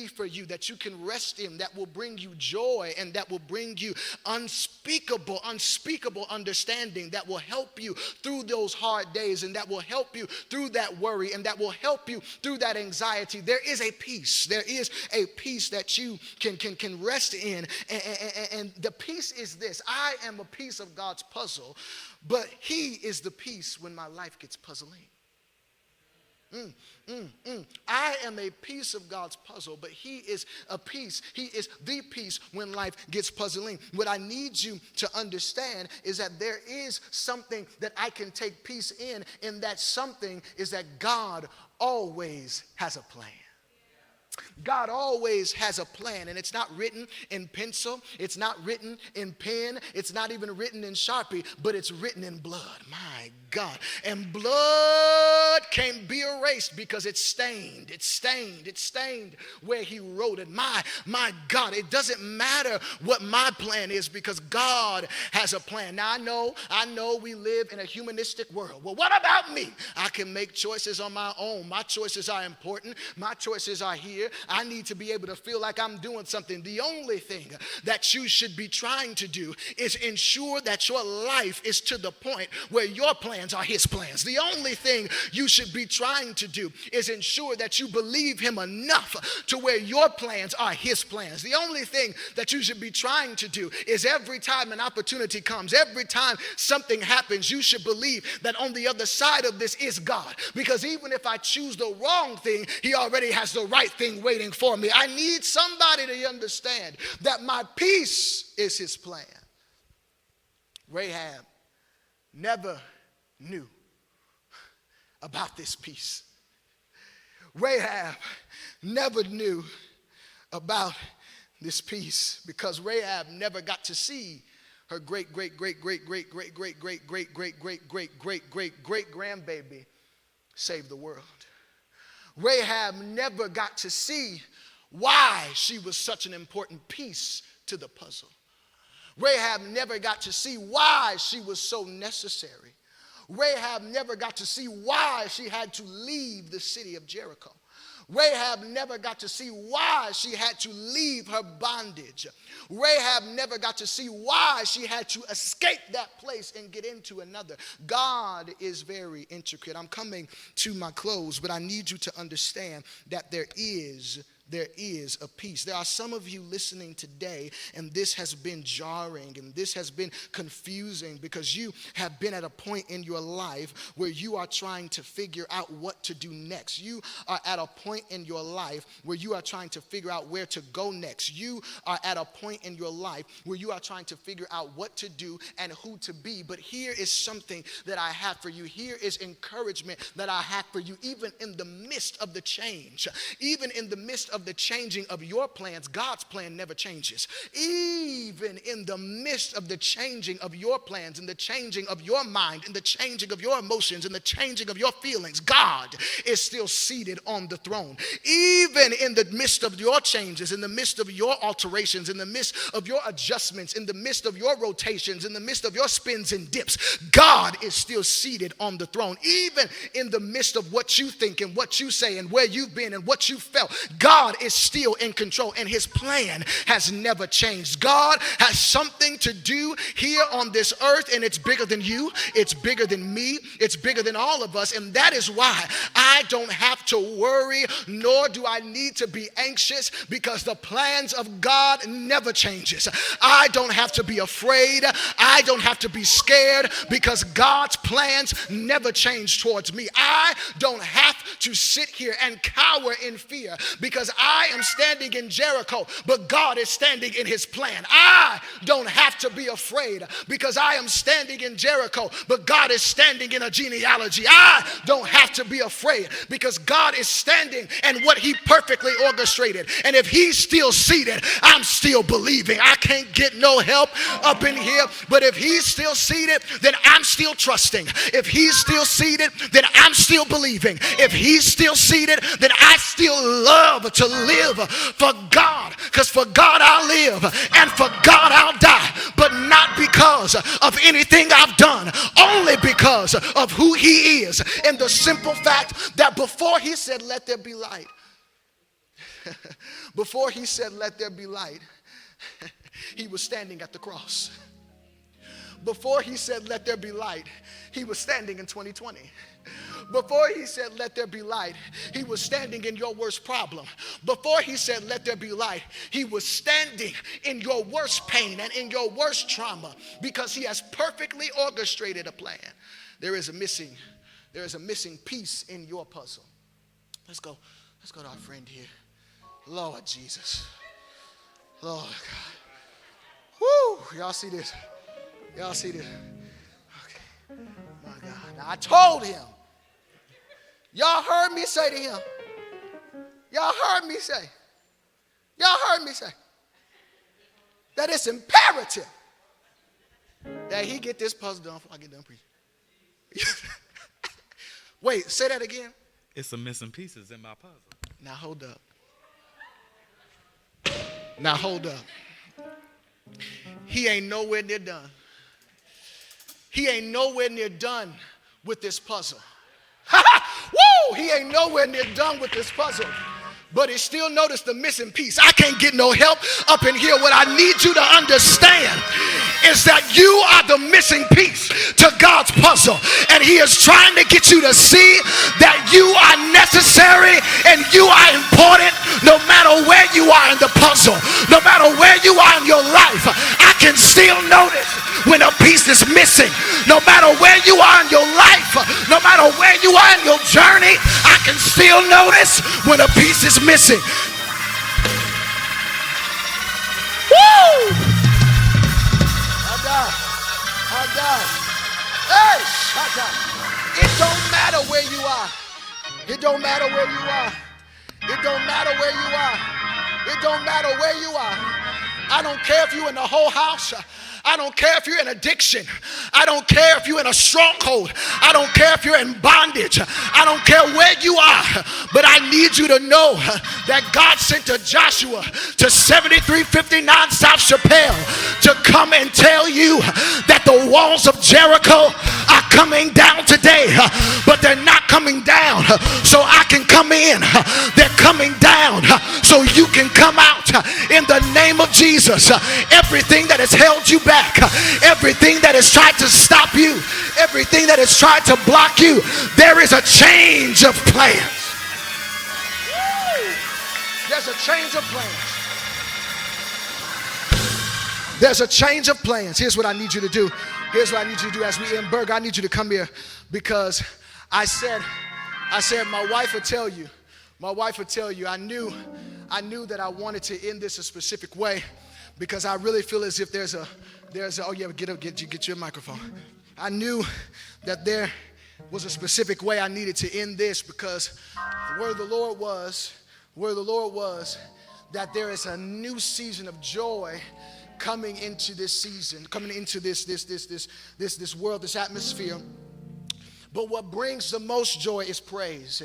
for you that you can rest in, that will bring you joy and that will bring you unspeakable understanding, that will help you through those hard days, and that will help you through that worry, and that will help you through that anxiety. There is a peace. There is a peace that you can rest in, and the peace is this: I am a piece of God's puzzle, but He is the piece when my life gets puzzling. I am a piece of God's puzzle, but He is a piece. He is the piece when life gets puzzling. What I need you to understand is that there is something that I can take peace in, and that something is that God always has a plan. God always has a plan, and it's not written in pencil, it's not written in pen, it's not even written in Sharpie, but it's written in blood. My God. And blood can't be erased because it's stained. It's stained where He wrote it. My God, it doesn't matter what my plan is because God has a plan. Now I know we live in a humanistic world. Well, what about me? I can make choices on my own. My choices are important. My choices are here. I need to be able to feel like I'm doing something. The only thing that you should be trying to do is ensure that your life is to the point where your plans are His plans. The only thing you should be trying to do is ensure that you believe Him enough to where your plans are His plans. The only thing that you should be trying to do is every time an opportunity comes, every time something happens, you should believe that on the other side of this is God. Because even if I choose the wrong thing, He already has the right thing waiting for me. I need somebody to understand that my peace is His plan. Rahab never knew about this peace. Rahab never knew about this peace because Rahab never got to see her great grandbaby save the world. Rahab never got to see why she was such an important piece to the puzzle. Rahab never got to see why she was so necessary. Rahab never got to see why she had to leave the city of Jericho. Rahab never got to see why she had to leave her bondage. Rahab never got to see why she had to escape that place and get into another. God is very intricate. I'm coming to my close, but I need you to understand that there is a peace. There are some of you listening today, and this has been jarring and this has been confusing because you have been at a point in your life where you are trying to figure out what to do next. You are at a point in your life where you are trying to figure out where to go next. You are at a point in your life where you are trying to figure out what to do and who to be. But here is something that I have for you. Here is encouragement that I have for you, even in the midst of the change, even in the midst of the changing of your plans. God's plan never changes. Even in the midst of the changing of your plans and the changing of your mind and the changing of your emotions and the changing of your feelings, God is still seated on the throne. Even in the midst of your changes, in the midst of your alterations, in the midst of your adjustments, in the midst of your rotations, in the midst of your spins and dips, God is still seated on the throne. Even in the midst of what you think and what you say and where you've been and what you felt, God God is still in control, and his plan has never changed. God has something to do here on this earth, and it's bigger than you, it's bigger than me, it's bigger than all of us. And that is why I don't have to worry, nor do I need to be anxious, because the plans of God never changes. I don't have to be afraid, I don't have to be scared, because God's plans never change towards me. I don't have to sit here and cower in fear, because I am standing in Jericho, but God is standing in his plan. I don't have to be afraid, because I am standing in Jericho, but God is standing in a genealogy. I don't have to be afraid, because God is standing in what he perfectly orchestrated. And if he's still seated, I'm still believing. I can't get no help up in here, but if he's still seated, then I'm still trusting. If he's still seated, then I'm still believing. If he's still seated, then I still love to live for God, because for God I'll live and for God I'll die, but not because of anything I've done, only because of who he is, and the simple fact that before he said let there be light, before he said let there be light, he was standing at the cross. Before he said let there be light, he was standing in 2020. Before he said let there be light, he was standing in your worst problem. Before he said let there be light, he was standing in your worst pain and in your worst trauma, because he has perfectly orchestrated a plan. There is a missing piece in your puzzle. Let's go to our friend here. Lord Jesus. Lord God. Woo! Y'all see this? Y'all see this? Okay. My God. Now I told him. Y'all heard me say to him. Y'all heard me say that it's imperative that he get this puzzle done before I get done preaching. Wait, say that again. It's some missing pieces in my puzzle. Now hold up. He ain't nowhere near done. He ain't nowhere near done with this puzzle. Woo! He ain't nowhere near done with this puzzle. But he still noticed the missing piece. I can't get no help up in here. What I need you to understand is that you are the missing piece to God's puzzle. And he is trying to get you to see that you are necessary and you are important no matter where you are in the puzzle, no matter where you are in your life. I can still notice when a piece is missing. No matter where you are in your life, no matter where you are in your journey, I can still notice when a piece is missing. Woo! I die. Hey, shut up. It don't matter where you are. It don't matter where you are. It don't matter where you are. It don't matter where you are. I don't care if you're in the whole house. I don't care if you're in addiction. I don't care if you're in a stronghold. I don't care if you're in bondage. I don't care where you are. But I need you to know that God sent to Joshua to 7359 South Chappelle to come and tell you that the walls of Jericho are coming down today. But they're not coming down so I can come in. They're coming down so you can come out in the name of Jesus. Everything that has held you back, everything that has tried to stop you, everything that has tried to block you, there is a change of plans. There's a change of plans. There's a change of plans. Here's what I need you to do. Here's what I need you to do as we end. Berg, I need you to come here, because I said my wife would tell you. My wife would tell you. I knew that I wanted to end this a specific way, because I really feel as if there's a oh yeah, get your microphone. I knew that there was a specific way I needed to end this, because the word of the Lord was that there is a new season of joy coming into this season, coming into this world, this atmosphere. But what brings the most joy is praise,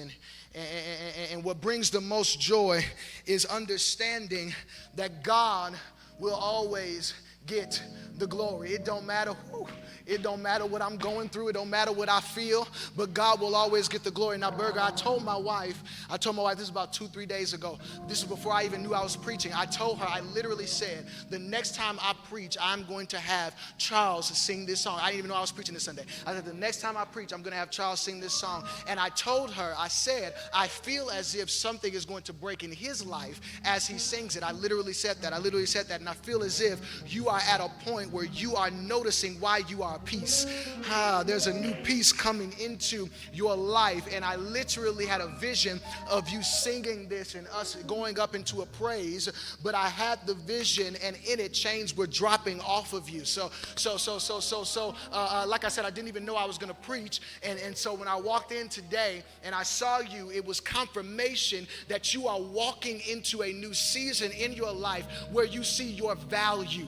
and what brings the most joy is understanding that God will always get the glory. It don't matter who. It don't matter what I'm going through. It don't matter what I feel, but God will always get the glory. Now, Berger, I told my wife this is about 2-3 days ago. This is before I even knew I was preaching. I told her, I literally said, the next time I preach, I'm going to have Charles sing this song. I didn't even know I was preaching this Sunday. I said, the next time I preach, I'm going to have Charles sing this song. And I told her, I said, I feel as if something is going to break in his life as he sings it. I literally said that. And I feel as if you are at a point where you are noticing why you are at peace. There's a new peace coming into your life. And I literally had a vision of you singing this and us going up into a praise, but I had the vision, and in it, chains were dropping off of you. So, like I said, I didn't even know I was going to preach. And so when I walked in today and I saw you, it was confirmation that you are walking into a new season in your life where you see your value,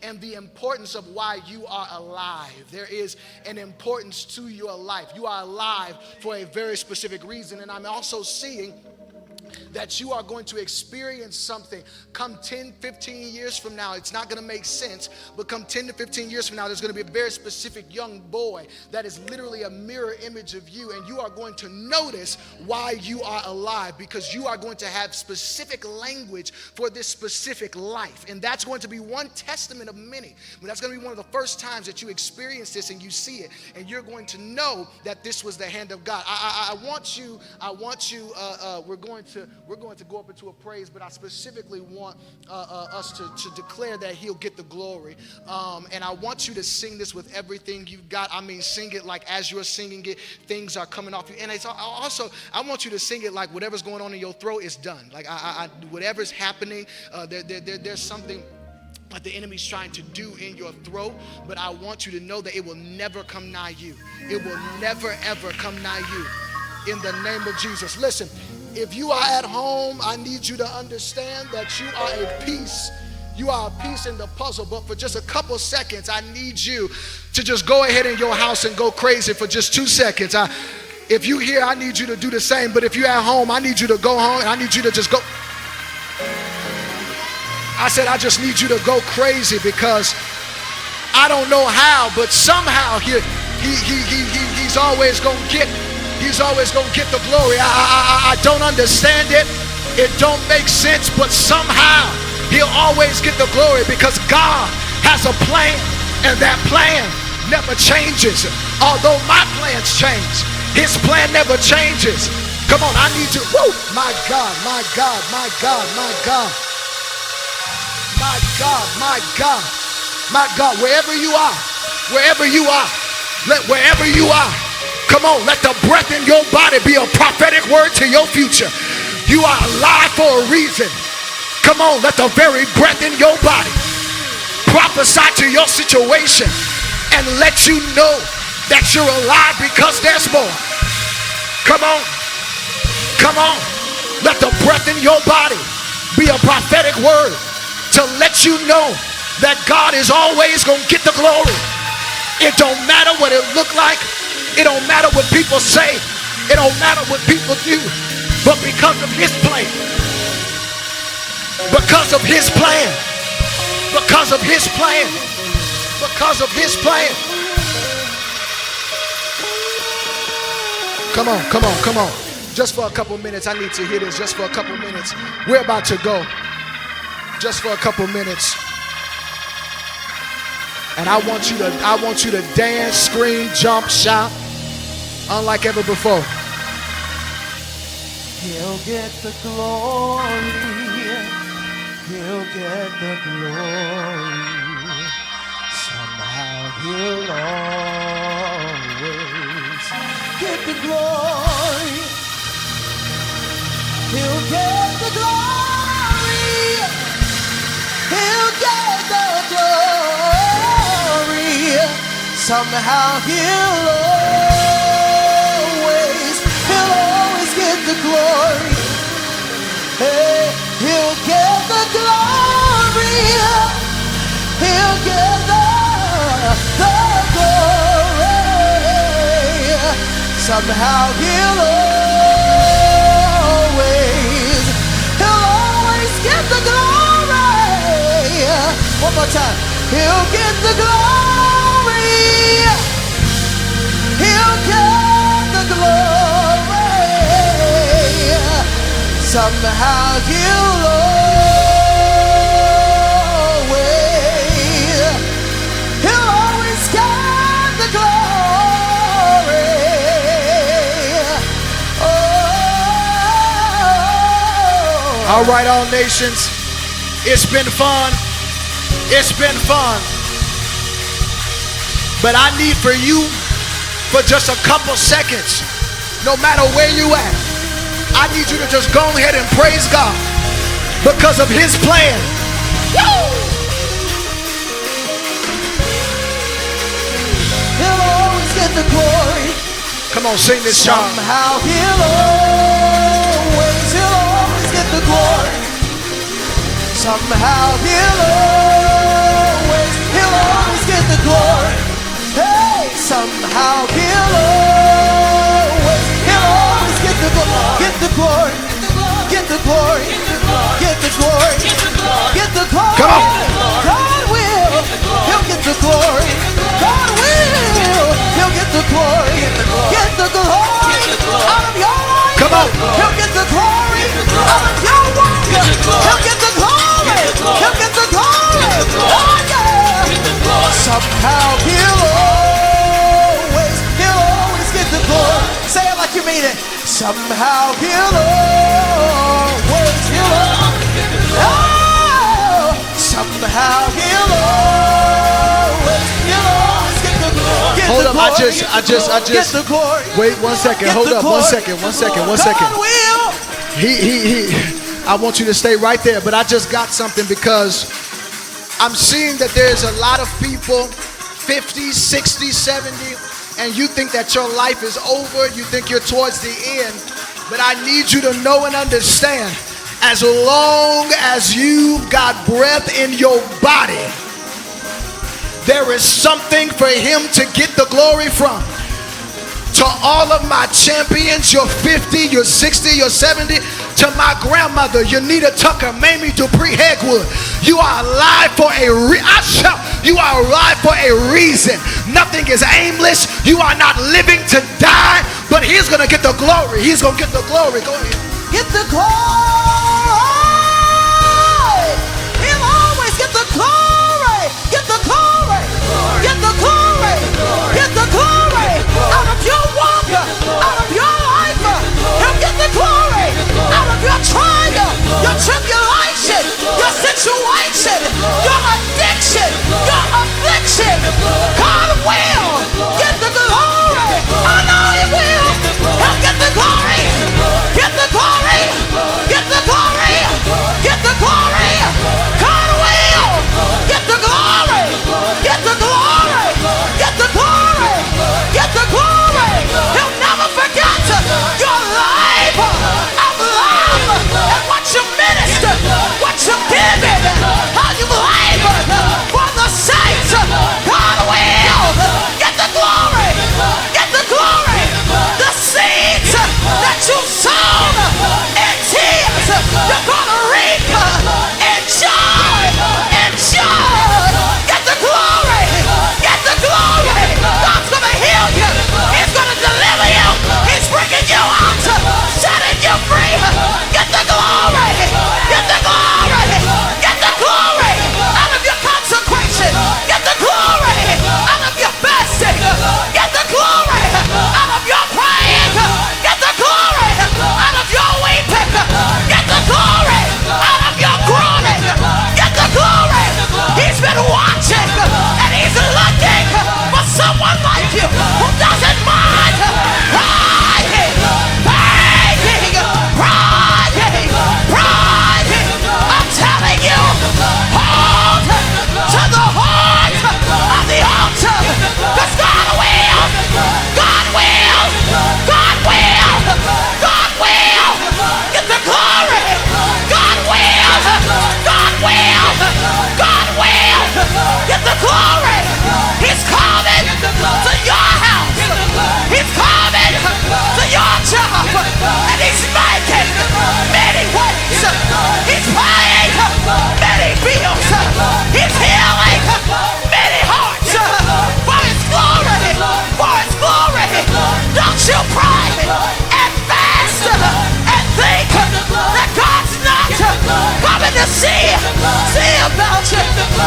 and the importance of why you are alive. There is an importance to your life. You are alive for a very specific reason. And I'm also seeing that you are going to experience something come 10, 15 years from now. It's not going to make sense, but come 10 to 15 years from now, there's going to be a very specific young boy that is literally a mirror image of you, and you are going to notice why you are alive, because you are going to have specific language for this specific life. And that's going to be one testament of many. But that's going to be one of the first times that you experience this and you see it, and you're going to know that this was the hand of God. We're going to go up into a praise, but I specifically want us to declare that he'll get the glory. And I want you to sing this with everything you've got. I mean, sing it like as you're singing it, things are coming off you. And it's also, I want you to sing it like whatever's going on in your throat is done. Like whatever's happening, there's something that the enemy's trying to do in your throat, but I want you to know that it will never come nigh you. It will never, ever come nigh you in the name of Jesus. Listen. If you are at home, I need you to understand that you are a piece. You are a piece in the puzzle, but for just a couple seconds, I need you to just go ahead in your house and go crazy for just 2 seconds. If you here, I need you to do the same, but if you're at home, I need you to go home, and I need you to just go. I said, I just need you to go crazy, because I don't know how, but somehow he's always going to get the glory. I don't understand it. It don't make sense, but somehow he'll always get the glory, because God has a plan, and that plan never changes. Although my plans change, his plan never changes. Come on, I need to, woo, my God, my God, my God, my God. My God, my God, my God, wherever you are, wherever you are, come on, let the breath in your body be a prophetic word to your future. You are alive for a reason. Come on, let the very breath in your body prophesy to your situation and let you know that you're alive, because there's more. Come on, come on, let the breath in your body be a prophetic word to let you know that God is always going to get the glory. It don't matter what it look like. It don't matter what people say. It don't matter what people do. But because of his plan, because of his plan, because of his plan, because of his plan. Come on, come on, come on. Just for a couple minutes, I need to hear this. Just for a couple minutes. We're about to go. Just for a couple minutes. And I want you to dance, scream, jump, shout, unlike ever before. He'll get the glory. He'll get the glory. Somehow he'll always get the glory. He'll get the glory. He'll get the glory. Somehow he'll always get the glory. Hey, he'll get the glory. He'll get the glory. Somehow he'll always get the glory. one more time. He'll get the glory. He'll get the glory. Somehow he'll always get the glory. Oh. All right, all nations. It's been fun. It's been fun. But I need for you, for just a couple seconds, no matter where you at, I need you to just go ahead and praise God because of his plan. Woo! He'll always get the glory. Come on, sing this song. Somehow he'll always get the glory. Somehow he'll always get the glory. Hey, somehow he'll always get the glory. Get the glory. Get the glory. Get the glory. Get the glory. Come on. God will. He'll get the glory. God will. He'll get the glory. Get the glory out of your life. Come on. He'll get the glory out of your work. He'll get the glory. He'll get the glory. Oh yeah. Somehow he'll always get the glory. Say it like you mean it. Somehow he'll always get the glory. Oh, somehow he'll always get the glory. Hold up, I just get the glory. Wait 1 second. Hold up, 1 second. God will. I want you to stay right there, but I just got something because I'm seeing that there's a lot of people 50, 60, 70, and you think that your life is over, you think you're towards the end, but I need you to know and understand, as long as you've got breath in your body, there is something for him to get the glory from. To all of my champions, you're 50, you're 60, you're 70. To my grandmother, Yanita Tucker, Mamie Dupree Hegwood, you are alive for a you are alive for a reason. Nothing is aimless. You are not living to die, but he's gonna get the glory. He's gonna get the glory. Go ahead. Get the glory. He'll always get the glory. Get the glory. Get the glory. Get the glory out of your walk, out of your life. He'll get the glory out of your trial, your tribulation, your situation, your addiction, your affliction. God will get the glory. I know he will. He'll get the glory. Get the glory. Get the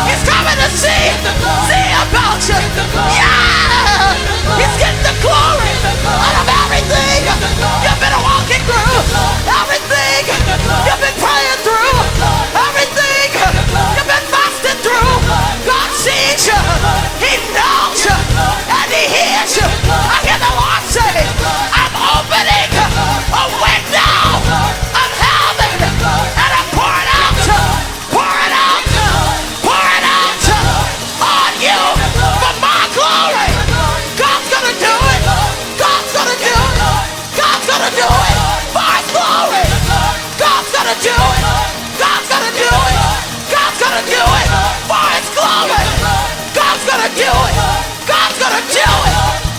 He's coming to see about you. Yeah! He's getting the glory out of everything you've been walking through, everything you've been praying through, everything you've been fasting through. God sees you, He knows you, and He hears you. I hear the Lord say, I'm opening a window of heaven, and I'm pouring out on you for my glory. God's gonna do it. God's gonna do it. God's gonna do it for His glory. God's gonna do it. God's gonna do it. God's gonna do it for His glory. God's gonna do it. God's gonna do it.